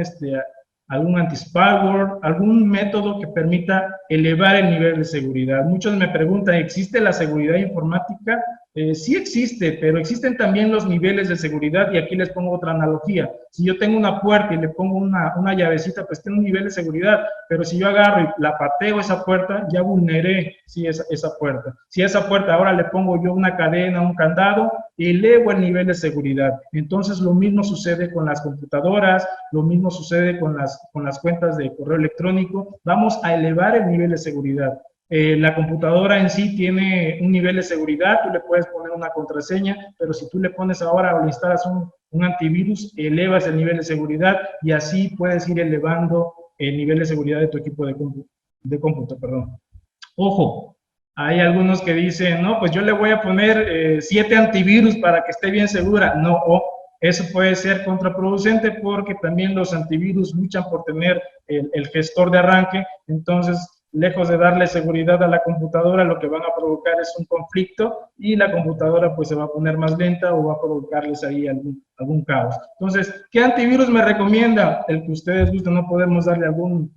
anti-spyware, algún método que permita elevar el nivel de seguridad. Muchos me preguntan, ¿existe la seguridad informática? Sí existe, pero existen también los niveles de seguridad y aquí les pongo otra analogía. Si yo tengo una puerta y le pongo una llavecita, pues tiene un nivel de seguridad, pero si yo agarro y la pateo esa puerta, ya vulneré esa puerta. Si a esa puerta ahora le pongo yo una cadena, un candado, elevo el nivel de seguridad. Entonces lo mismo sucede con las computadoras, lo mismo sucede con las cuentas de correo electrónico. Vamos a elevar el nivel de seguridad. La computadora en sí tiene un nivel de seguridad, tú le puedes poner una contraseña, pero si tú le pones ahora o le instalas un antivirus, elevas el nivel de seguridad y así puedes ir elevando el nivel de seguridad de tu equipo de cómputo. Ojo, hay algunos que dicen, no, pues yo le voy a poner 7 antivirus para que esté bien segura. No, eso puede ser contraproducente porque también los antivirus luchan por tener el gestor de arranque, entonces lejos de darle seguridad a la computadora, lo que van a provocar es un conflicto y la computadora pues se va a poner más lenta o va a provocarles ahí algún caos. Entonces, ¿qué antivirus me recomienda? El que ustedes gusten, no podemos darle un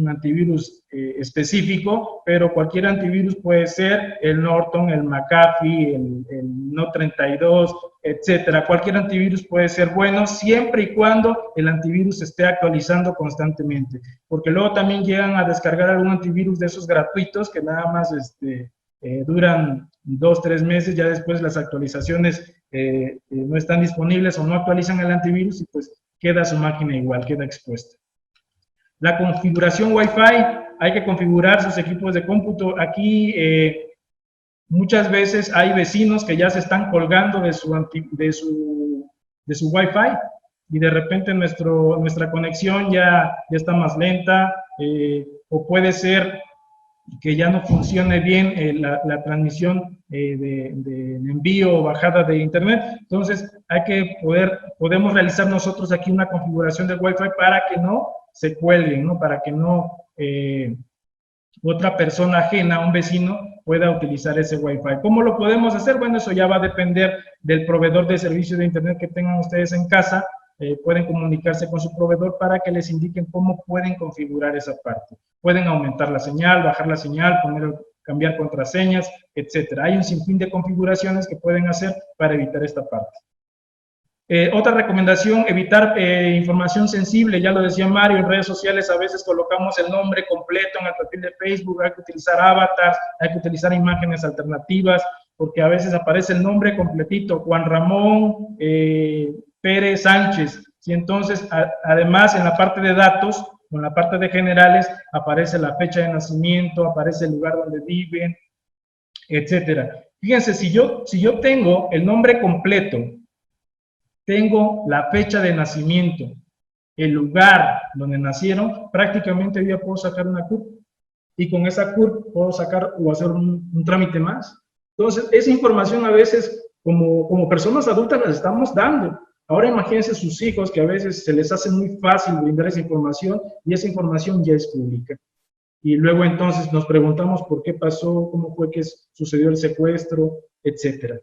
antivirus específico, pero cualquier antivirus puede ser el Norton, el McAfee, el No32, etcétera. Cualquier antivirus puede ser bueno siempre y cuando el antivirus esté actualizando constantemente, porque luego también llegan a descargar algún antivirus de esos gratuitos que nada más duran 2-3 meses, ya después las actualizaciones no están disponibles o no actualizan el antivirus y pues queda su máquina igual, queda expuesta. La configuración Wi-Fi, hay que configurar sus equipos de cómputo. Aquí muchas veces hay vecinos que ya se están colgando de su Wi-Fi y de repente nuestra conexión ya está más lenta o puede ser que ya no funcione bien la transmisión de envío o bajada de internet. Entonces podemos realizar nosotros aquí una configuración de Wi-Fi para que no se cuelguen, ¿no? Para que no otra persona ajena, un vecino, pueda utilizar ese Wi-Fi. ¿Cómo lo podemos hacer? Bueno, eso ya va a depender del proveedor de servicio de internet que tengan ustedes en casa. Pueden comunicarse con su proveedor para que les indiquen cómo pueden configurar esa parte. Pueden aumentar la señal, bajar la señal, cambiar contraseñas, etcétera. Hay un sinfín de configuraciones que pueden hacer para evitar esta parte. Otra recomendación, evitar información sensible, ya lo decía Mario, en redes sociales a veces colocamos el nombre completo en el perfil de Facebook, hay que utilizar avatars, hay que utilizar imágenes alternativas, porque a veces aparece el nombre completito, Juan Ramón Pérez Sánchez, y entonces además en la parte de datos, en la parte de generales, aparece la fecha de nacimiento, aparece el lugar donde viven, etcétera. Fíjense, si yo tengo el nombre completo, tengo la fecha de nacimiento, el lugar donde nacieron, prácticamente yo ya puedo sacar una CURP y con esa CURP puedo sacar o hacer un trámite más. Entonces, esa información a veces como personas adultas las estamos dando. Ahora imagínense sus hijos que a veces se les hace muy fácil brindar esa información y esa información ya es pública. Y luego entonces nos preguntamos por qué pasó, cómo fue que sucedió el secuestro, etcétera.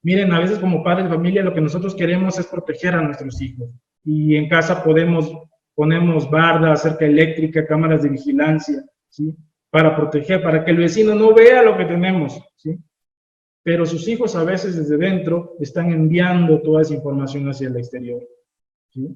Miren, a veces como padres de familia lo que nosotros queremos es proteger a nuestros hijos. Y en casa ponemos bardas, cerca eléctrica, cámaras de vigilancia, ¿sí? Para proteger, para que el vecino no vea lo que tenemos, ¿sí? Pero sus hijos a veces desde dentro están enviando toda esa información hacia el exterior, ¿sí?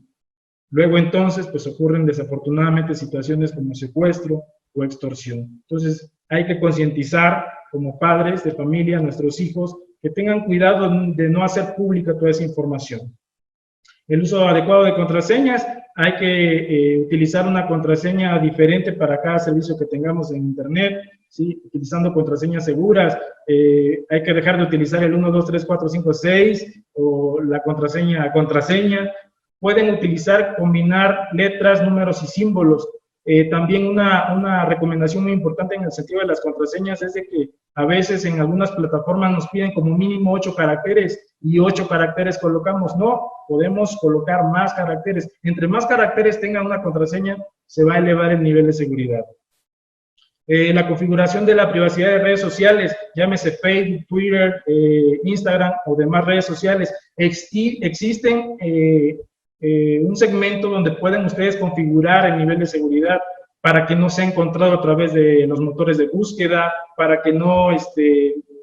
Luego entonces pues ocurren desafortunadamente situaciones como secuestro o extorsión. Entonces hay que concientizar como padres de familia a nuestros hijos que tengan cuidado de no hacer pública toda esa información. El uso adecuado de contraseñas, hay que utilizar una contraseña diferente para cada servicio que tengamos en internet, ¿sí? Utilizando contraseñas seguras. Hay que dejar de utilizar el 1, 2, 3, 4, 5, 6 o la contraseña. Pueden utilizar, combinar letras, números y símbolos. También una recomendación muy importante en el sentido de las contraseñas es de que a veces en algunas plataformas nos piden como mínimo 8 caracteres y 8 caracteres colocamos. No, podemos colocar más caracteres. Entre más caracteres tenga una contraseña, se va a elevar el nivel de seguridad. La configuración de la privacidad de redes sociales, llámese Facebook, Twitter, Instagram o demás redes sociales. Existen un segmento donde pueden ustedes configurar el nivel de seguridad para que no sea encontrado a través de los motores de búsqueda, para que no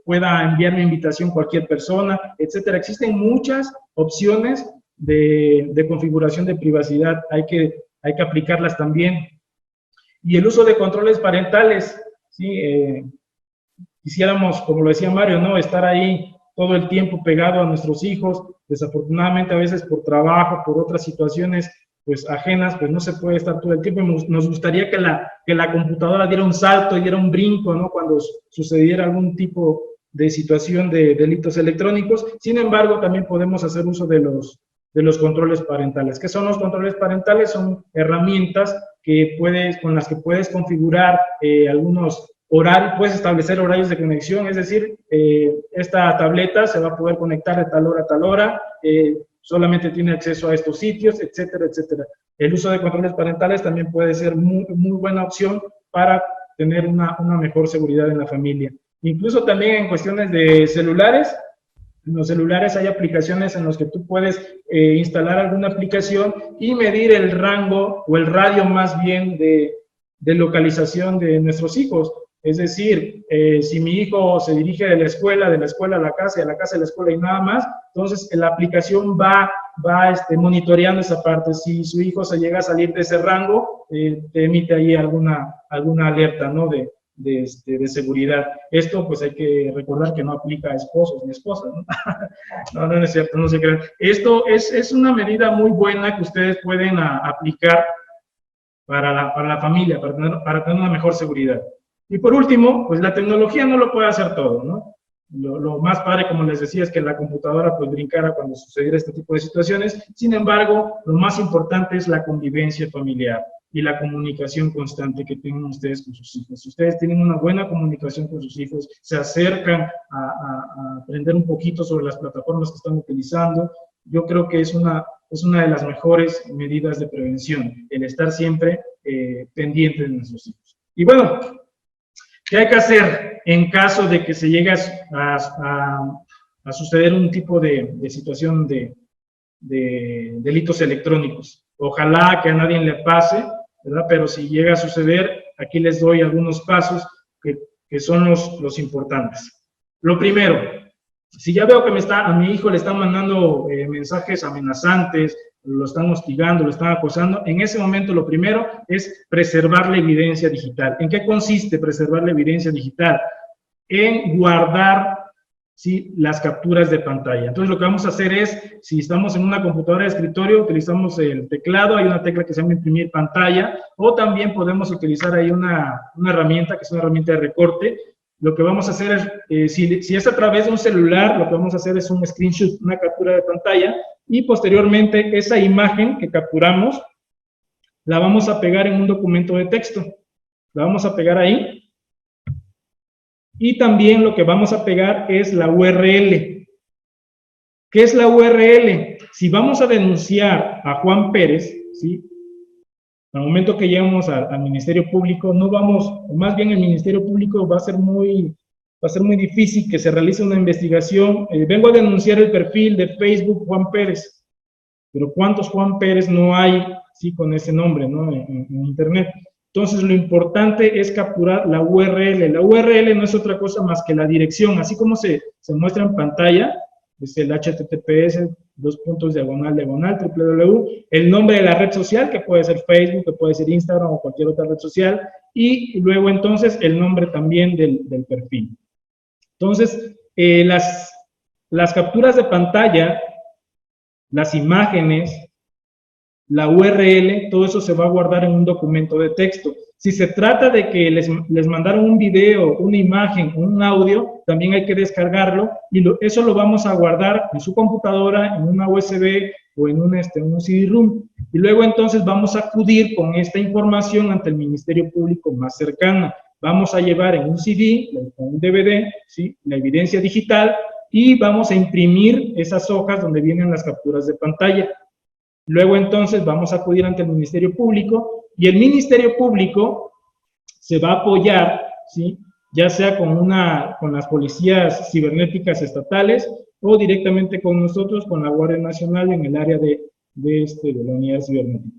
pueda enviar una invitación cualquier persona, etcétera. Existen muchas opciones de configuración de privacidad, hay que aplicarlas también. Y el uso de controles parentales, ¿sí? Quisiéramos, como lo decía Mario, ¿no?, estar ahí todo el tiempo pegado a nuestros hijos. Desafortunadamente, a veces por trabajo, por otras situaciones pues ajenas, pues no se puede estar todo el tiempo. Nos gustaría que la computadora diera un salto y diera un brinco, ¿no?, cuando sucediera algún tipo de situación de delitos electrónicos. Sin embargo, también podemos hacer uso de los controles parentales. ¿Qué son los controles parentales? Son herramientas con las que puedes configurar algunos horarios, puedes establecer horarios de conexión, es decir, esta tableta se va a poder conectar de tal hora a tal hora, solamente tiene acceso a estos sitios, etcétera, etcétera. El uso de controles parentales también puede ser muy buena opción para tener una mejor seguridad en la familia. Incluso también en cuestiones de celulares, en los celulares hay aplicaciones en las que tú puedes instalar alguna aplicación y medir el rango o el radio más bien de localización de nuestros hijos. Es decir, si mi hijo se dirige de la escuela a la casa, de la casa a la escuela y nada más, entonces la aplicación va monitoreando esa parte. Si su hijo se llega a salir de ese rango, te emite ahí alguna alerta, ¿no?, de seguridad. Esto pues hay que recordar que no aplica a esposos ni esposas, ¿no? No es cierto, no se crean. Esto es una medida muy buena que ustedes pueden aplicar para la familia, para tener una mejor seguridad. Y por último, pues la tecnología no lo puede hacer todo, ¿no? Lo más padre, como les decía, es que la computadora pues brincara cuando sucediera este tipo de situaciones. Sin embargo, lo más importante es la convivencia familiar y la comunicación constante que tengan ustedes con sus hijos. Si ustedes tienen una buena comunicación con sus hijos, se acercan a aprender un poquito sobre las plataformas que están utilizando, yo creo que es una de las mejores medidas de prevención, el estar siempre pendiente de nuestros hijos. Y bueno, ¿qué hay que hacer en caso de que se llegue a suceder un tipo de situación de delitos electrónicos? Ojalá que a nadie le pase, ¿verdad? Pero si llega a suceder, aquí les doy algunos pasos que son los importantes. Lo primero, si ya veo que a mi hijo le están mandando mensajes amenazantes, lo están hostigando, lo están acosando, en ese momento lo primero es preservar la evidencia digital. ¿En qué consiste preservar la evidencia digital? En guardar, ¿sí?, las capturas de pantalla. Entonces lo que vamos a hacer es, si estamos en una computadora de escritorio, utilizamos el teclado, hay una tecla que se llama imprimir pantalla, o también podemos utilizar ahí una herramienta que es una herramienta de recorte. Lo que vamos a hacer es, si es a través de un celular, lo que vamos a hacer es un screenshot, una captura de pantalla, y posteriormente esa imagen que capturamos la vamos a pegar en un documento de texto. La vamos a pegar ahí. Y también lo que vamos a pegar es la URL. ¿Qué es la URL? Si vamos a denunciar a Juan Pérez, ¿sí?, al momento que lleguemos al Ministerio Público, no vamos, o más bien el Ministerio Público va a ser muy difícil que se realice una investigación. Vengo a denunciar el perfil de Facebook Juan Pérez, pero ¿cuántos Juan Pérez no hay, sí, con ese nombre, ¿no?, en Internet? Entonces, lo importante es capturar la URL. La URL no es otra cosa más que la dirección, así como se muestra en pantalla, es el https //www, el nombre de la red social, que puede ser Facebook, que puede ser Instagram o cualquier otra red social, y luego entonces el nombre también del perfil. Entonces, las capturas de pantalla, las imágenes, la URL, todo eso se va a guardar en un documento de texto. Si se trata de que les mandaron un video, una imagen, un audio, también hay que descargarlo y eso lo vamos a guardar en su computadora, en una USB o en un CD-ROOM. Y luego entonces vamos a acudir con esta información ante el Ministerio Público más cercano. Vamos a llevar en un CD, con un DVD, ¿sí?, la evidencia digital, y vamos a imprimir esas hojas donde vienen las capturas de pantalla. Luego entonces vamos a acudir ante el Ministerio Público y el Ministerio Público se va a apoyar, ¿sí?, ya sea con las policías cibernéticas estatales o directamente con nosotros, con la Guardia Nacional en el área de la unidad cibernética.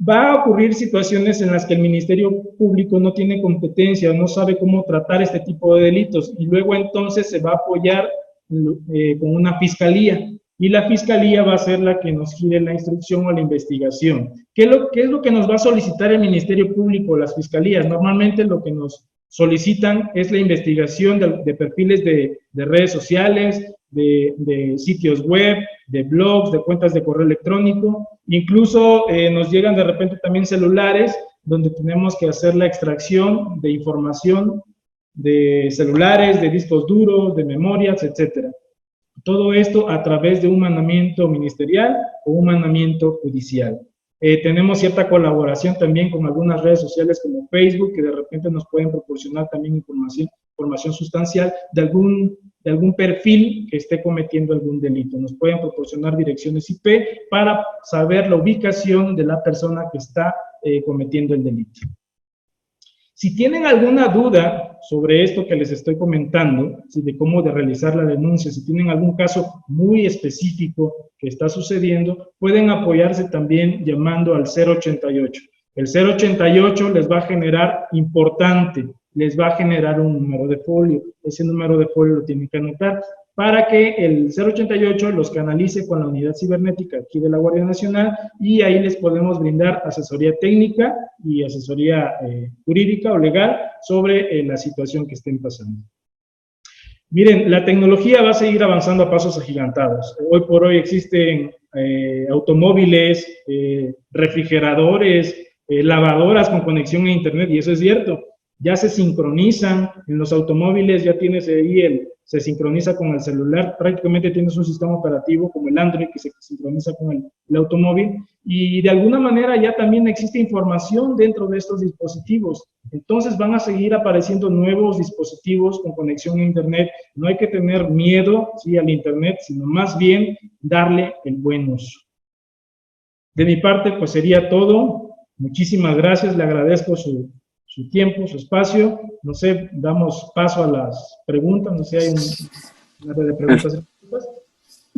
Va a ocurrir situaciones en las que el Ministerio Público no tiene competencia, no sabe cómo tratar este tipo de delitos, y luego entonces se va a apoyar con una fiscalía, y la fiscalía va a ser la que nos gire la instrucción o la investigación. ¿Qué es lo que nos va a solicitar el Ministerio Público, las fiscalías? Normalmente lo que nos solicitan es la investigación de perfiles de redes sociales, de sitios web, de blogs, de cuentas de correo electrónico. Incluso nos llegan de repente también celulares donde tenemos que hacer la extracción de información de celulares, de discos duros, de memorias, etcétera. Todo esto a través de un mandamiento ministerial o un mandamiento judicial. Tenemos cierta colaboración también con algunas redes sociales como Facebook, que de repente nos pueden proporcionar también información sustancial de algún perfil que esté cometiendo algún delito. Nos pueden proporcionar direcciones IP para saber la ubicación de la persona que está cometiendo el delito. Si tienen alguna duda sobre esto que les estoy comentando, de cómo de realizar la denuncia, si tienen algún caso muy específico que está sucediendo, pueden apoyarse también llamando al 088. El 088 les va a generar les va a generar un número de folio. Ese número de folio lo tienen que anotar para que el 088 los canalice con la unidad cibernética aquí de la Guardia Nacional, y ahí les podemos brindar asesoría técnica y asesoría jurídica o legal sobre la situación que estén pasando. Miren, la tecnología va a seguir avanzando a pasos agigantados. Hoy por hoy existen automóviles, refrigeradores, lavadoras con conexión a internet, y eso es cierto. Ya se sincronizan en los automóviles, ya tienes ahí se sincroniza con el celular, prácticamente tienes un sistema operativo como el Android que se sincroniza con el automóvil, y de alguna manera ya también existe información dentro de estos dispositivos. Entonces van a seguir apareciendo nuevos dispositivos con conexión a internet. No hay que tener miedo, sí, al internet, sino más bien darle el buen uso. De mi parte, pues sería todo. Muchísimas gracias, le agradezco su tiempo, su espacio. No sé, damos paso a las preguntas, no sé, hay una red de preguntas.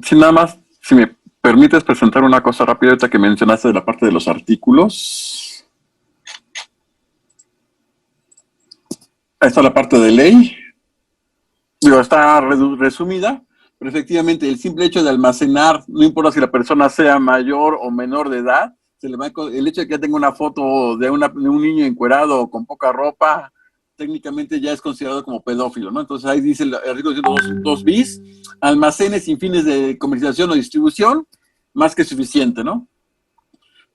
Sí, nada más, si me permites presentar una cosa rápida ahorita que mencionaste de la parte de los artículos. Ahí está la parte de ley. Digo, está resumida, pero efectivamente el simple hecho de almacenar, no importa si la persona sea mayor o menor de edad, el hecho de que tenga una foto de un niño encuerado o con poca ropa, técnicamente ya es considerado como pedófilo, ¿no? Entonces ahí dice el artículo 202 bis, almacenes sin fines de comercialización o distribución, más que suficiente, ¿no?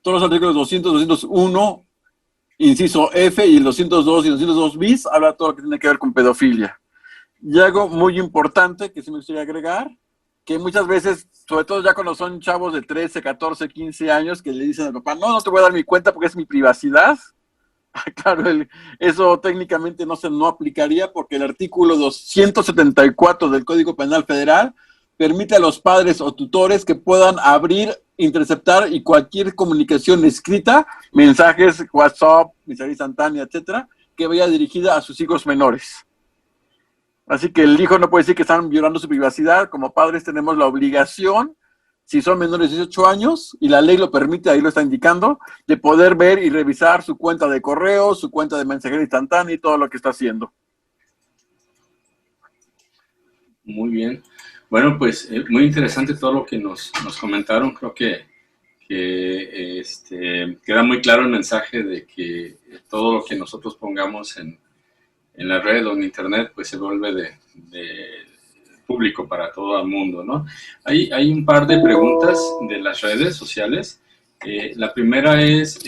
Todos los artículos 200, 201, inciso F, y el 202 y 202 bis, habla todo lo que tiene que ver con pedofilia. Y algo muy importante que sí me gustaría agregar, que muchas veces, sobre todo ya cuando son chavos de 13, 14, 15 años, que le dicen al papá, no te voy a dar mi cuenta porque es mi privacidad. Claro, eso técnicamente no aplicaría, porque el artículo 274 del Código Penal Federal permite a los padres o tutores que puedan abrir, interceptar y cualquier comunicación escrita, mensajes, WhatsApp, mensajería instantánea, etcétera, que vaya dirigida a sus hijos menores. Así que el hijo no puede decir que están violando su privacidad. Como padres tenemos la obligación, si son menores de 18 años, y la ley lo permite, ahí lo está indicando, de poder ver y revisar su cuenta de correo, su cuenta de mensajería instantánea y todo lo que está haciendo. Muy bien. Bueno, pues muy interesante todo lo que nos comentaron. Creo que queda muy claro el mensaje de que todo lo que nosotros pongamos en la red o en internet, pues se vuelve de público para todo el mundo, ¿no? Hay un par de preguntas de las redes sociales. La primera es,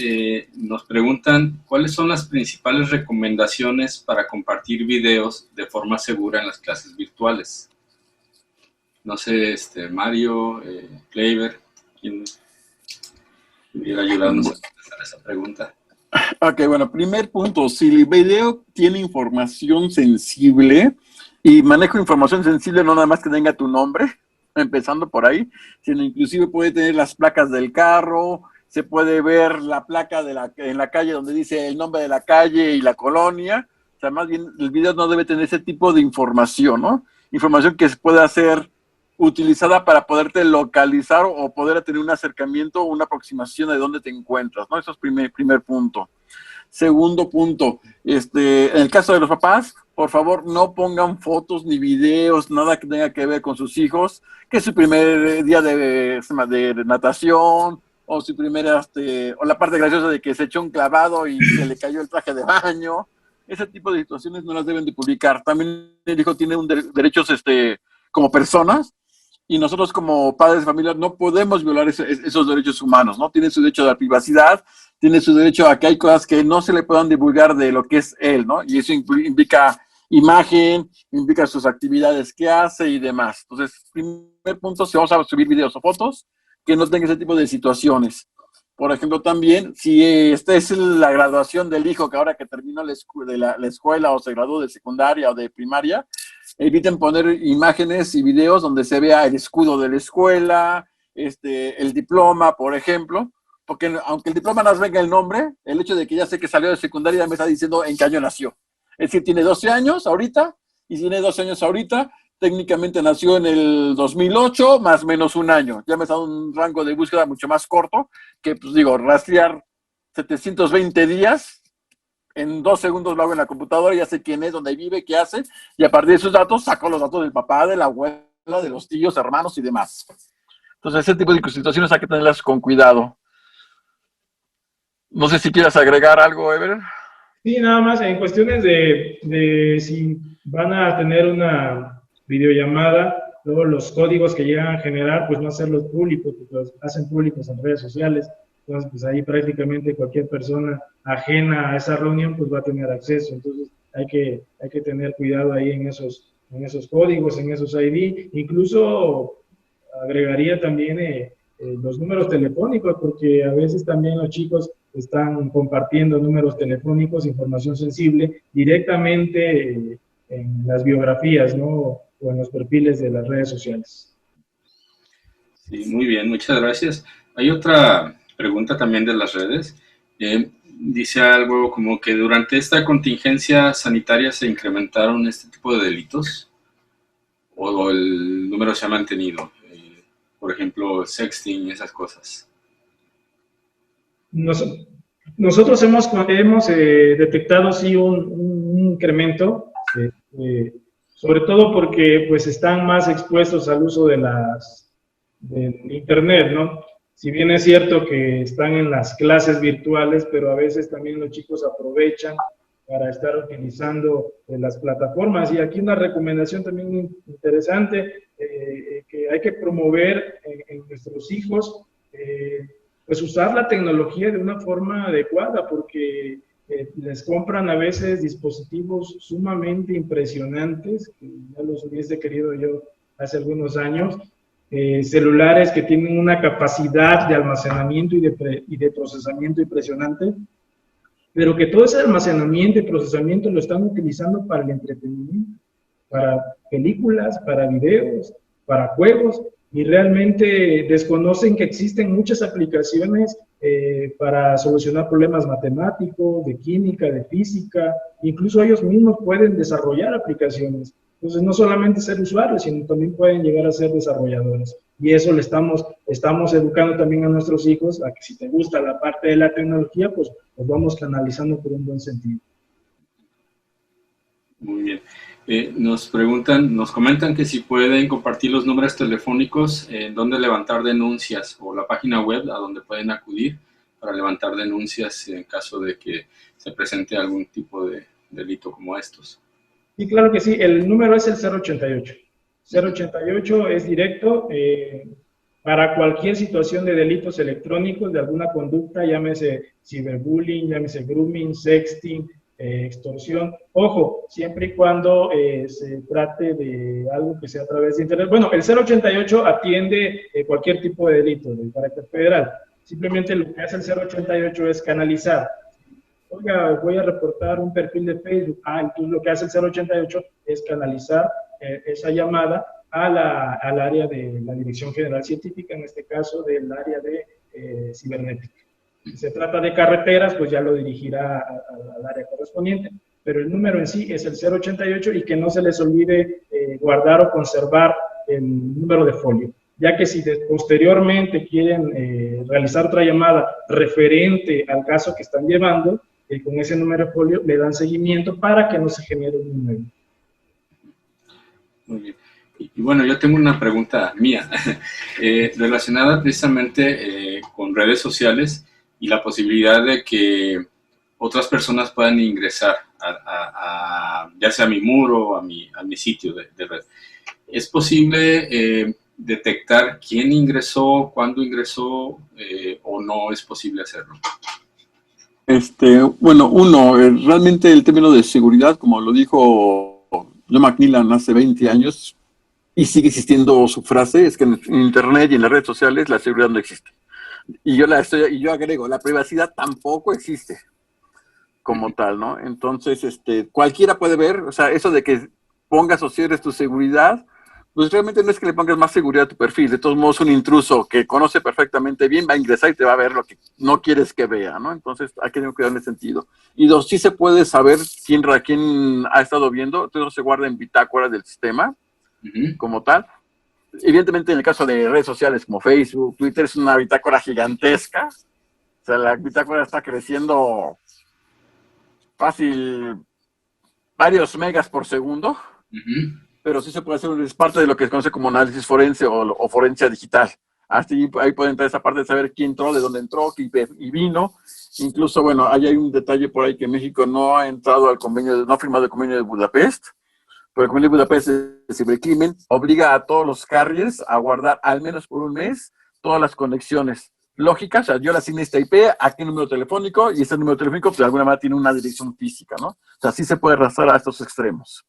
nos preguntan, ¿cuáles son las principales recomendaciones para compartir videos de forma segura en las clases virtuales? No sé, Mario, Kleiber, ¿quién pudiera ayudarnos a contestar esa pregunta? Ok, bueno, primer punto, si el video tiene información sensible, y manejo información sensible no nada más que tenga tu nombre, empezando por ahí, sino inclusive puede tener las placas del carro, se puede ver la placa en la calle donde dice el nombre de la calle y la colonia. O sea, más bien el video no debe tener ese tipo de información, ¿no? Información que pueda ser utilizada para poderte localizar o poder tener un acercamiento o una aproximación de dónde te encuentras, ¿no? Eso es primer punto. Segundo punto, en el caso de los papás, por favor, no pongan fotos ni videos, nada que tenga que ver con sus hijos, que es su primer día de natación, o su primera, o la parte graciosa de que se echó un clavado y se le cayó el traje de baño. Ese tipo de situaciones no las deben de publicar. También el hijo tiene derechos como personas, y nosotros como padres de familia no podemos violar esos derechos humanos, ¿no? Tiene su derecho a la privacidad, tiene su derecho a que hay cosas que no se le puedan divulgar de lo que es él, ¿no? Y eso implica imagen, implica sus actividades que hace y demás. Entonces, primer punto, si vamos a subir videos o fotos, que no tenga ese tipo de situaciones. Por ejemplo, también, si esta es la graduación del hijo, que ahora que terminó la escuela o se graduó de secundaria o de primaria, eviten poner imágenes y videos donde se vea el escudo de la escuela, el diploma, por ejemplo, porque aunque el diploma no venga el nombre, el hecho de que ya sé que salió de secundaria ya me está diciendo en qué año nació. Es decir, tiene 12 años ahorita, y si tiene 12 años ahorita, técnicamente nació en el 2008, más o menos un año. Ya me está dando un rango de búsqueda mucho más corto, que pues digo, rastrear 720 días, en 2 segundos lo hago en la computadora, ya sé quién es, dónde vive, qué hace, y a partir de esos datos saco los datos del papá, de la abuela, de los tíos, hermanos y demás. Entonces, ese tipo de situaciones hay que tenerlas con cuidado. No sé si quieras agregar algo, Ever. Sí, nada más, en cuestiones de si van a tener una videollamada, luego los códigos que llegan a generar, pues no hacerlos públicos, porque los hacen públicos en redes sociales. Entonces, pues ahí prácticamente cualquier persona ajena a esa reunión, pues va a tener acceso. Entonces, hay que tener cuidado ahí en esos códigos, en esos ID. Incluso agregaría también los números telefónicos, porque a veces también los chicos están compartiendo números telefónicos, información sensible, directamente en las biografías, ¿no? O en los perfiles de las redes sociales. Sí, muy bien, muchas gracias. Hay otra pregunta también de las redes. Dice algo como que durante esta contingencia sanitaria se incrementaron este tipo de delitos, o el número se ha mantenido. Por ejemplo, sexting, esas cosas. Nosotros hemos detectado sí un incremento, sobre todo porque pues están más expuestos al uso del internet, ¿no? Si bien es cierto que están en las clases virtuales, pero a veces también los chicos aprovechan para estar utilizando las plataformas. Y aquí una recomendación también interesante que hay que promover en nuestros hijos, pues usar la tecnología de una forma adecuada, porque les compran a veces dispositivos sumamente impresionantes, que ya los hubiese querido yo hace algunos años, celulares que tienen una capacidad de almacenamiento y de procesamiento impresionante, pero que todo ese almacenamiento y procesamiento lo están utilizando para el entretenimiento, para películas, para videos, para juegos, y realmente desconocen que existen muchas aplicaciones para solucionar problemas matemáticos, de química, de física. Incluso ellos mismos pueden desarrollar aplicaciones. Entonces, no solamente ser usuarios, sino también pueden llegar a ser desarrolladores. Y eso le estamos educando también a nuestros hijos, a que si te gusta la parte de la tecnología, pues los vamos canalizando por un buen sentido. Muy bien. Nos comentan que si pueden compartir los números telefónicos en donde levantar denuncias, o la página web a donde pueden acudir para levantar denuncias en caso de que se presente algún tipo de delito como estos. Sí, claro que sí. El número es el 088. 088 es directo para cualquier situación de delitos electrónicos, de alguna conducta, llámese ciberbullying, llámese grooming, sexting, extorsión. Ojo, siempre y cuando se trate de algo que sea a través de internet. Bueno, el 088 atiende cualquier tipo de delito de carácter federal. Simplemente lo que hace el 088 es canalizar. Oiga, voy a reportar un perfil de Facebook. Entonces lo que hace el 088 es canalizar esa llamada al área de la Dirección General Científica, en este caso del área de cibernética. Si se trata de carreteras, pues ya lo dirigirá al área correspondiente, pero el número en sí es el 088, y que no se les olvide guardar o conservar el número de folio, ya que si posteriormente quieren realizar otra llamada referente al caso que están llevando, con ese número de folio le dan seguimiento para que no se genere un nuevo. Muy bien. Y bueno, yo tengo una pregunta mía, relacionada precisamente con redes sociales y la posibilidad de que otras personas puedan ingresar ya sea a mi muro o a mi sitio de red. ¿Es posible detectar quién ingresó, cuándo ingresó, o no es posible hacerlo? Bueno, realmente el término de seguridad, como lo dijo John Macmillan hace 20 años, y sigue existiendo su frase, es que en Internet y en las redes sociales la seguridad no existe. Y yo agrego, la privacidad tampoco existe como tal, ¿no? Entonces, cualquiera puede ver, o sea, eso de que pongas o cierres tu seguridad, pues realmente no es que le pongas más seguridad a tu perfil. De todos modos, un intruso que conoce perfectamente bien va a ingresar y te va a ver lo que no quieres que vea, ¿no? Entonces, hay que tener cuidado en ese sentido. Y dos, sí se puede saber quién ha estado viendo, todo se guarda en bitácora del sistema, como tal. Evidentemente, en el caso de redes sociales como Facebook, Twitter, es una bitácora gigantesca. O sea, la bitácora está creciendo fácil varios megas por segundo, pero sí se puede hacer, es parte de lo que se conoce como análisis forense o forencia digital. Así ahí puede entrar esa parte de saber quién entró, de dónde entró y vino. Incluso, bueno, ahí hay un detalle por ahí que México no ha entrado al convenio, no ha firmado el convenio de Budapest, pero el convenio de Budapest de cibercrimen obliga a todos los carriers a guardar al menos por un mes todas las conexiones lógicas. O sea, yo le asigné esta IP, a qué número telefónico, y ese número telefónico, pues de alguna manera tiene una dirección física, ¿no? O sea, sí se puede arrastrar a estos extremos.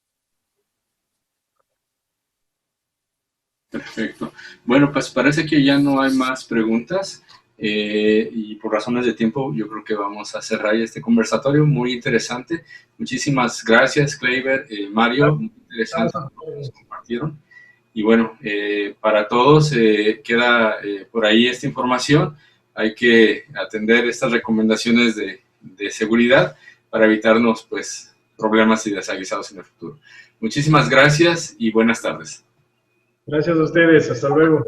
Perfecto. Bueno, pues parece que ya no hay más preguntas, y por razones de tiempo yo creo que vamos a cerrar este conversatorio muy interesante. Muchísimas gracias, Kleiber, Mario, muy interesante lo que nos compartieron. Y bueno, para todos queda por ahí esta información. Hay que atender estas recomendaciones de seguridad para evitarnos pues problemas y desaguisados en el futuro. Muchísimas gracias y buenas tardes. Gracias a ustedes, hasta luego.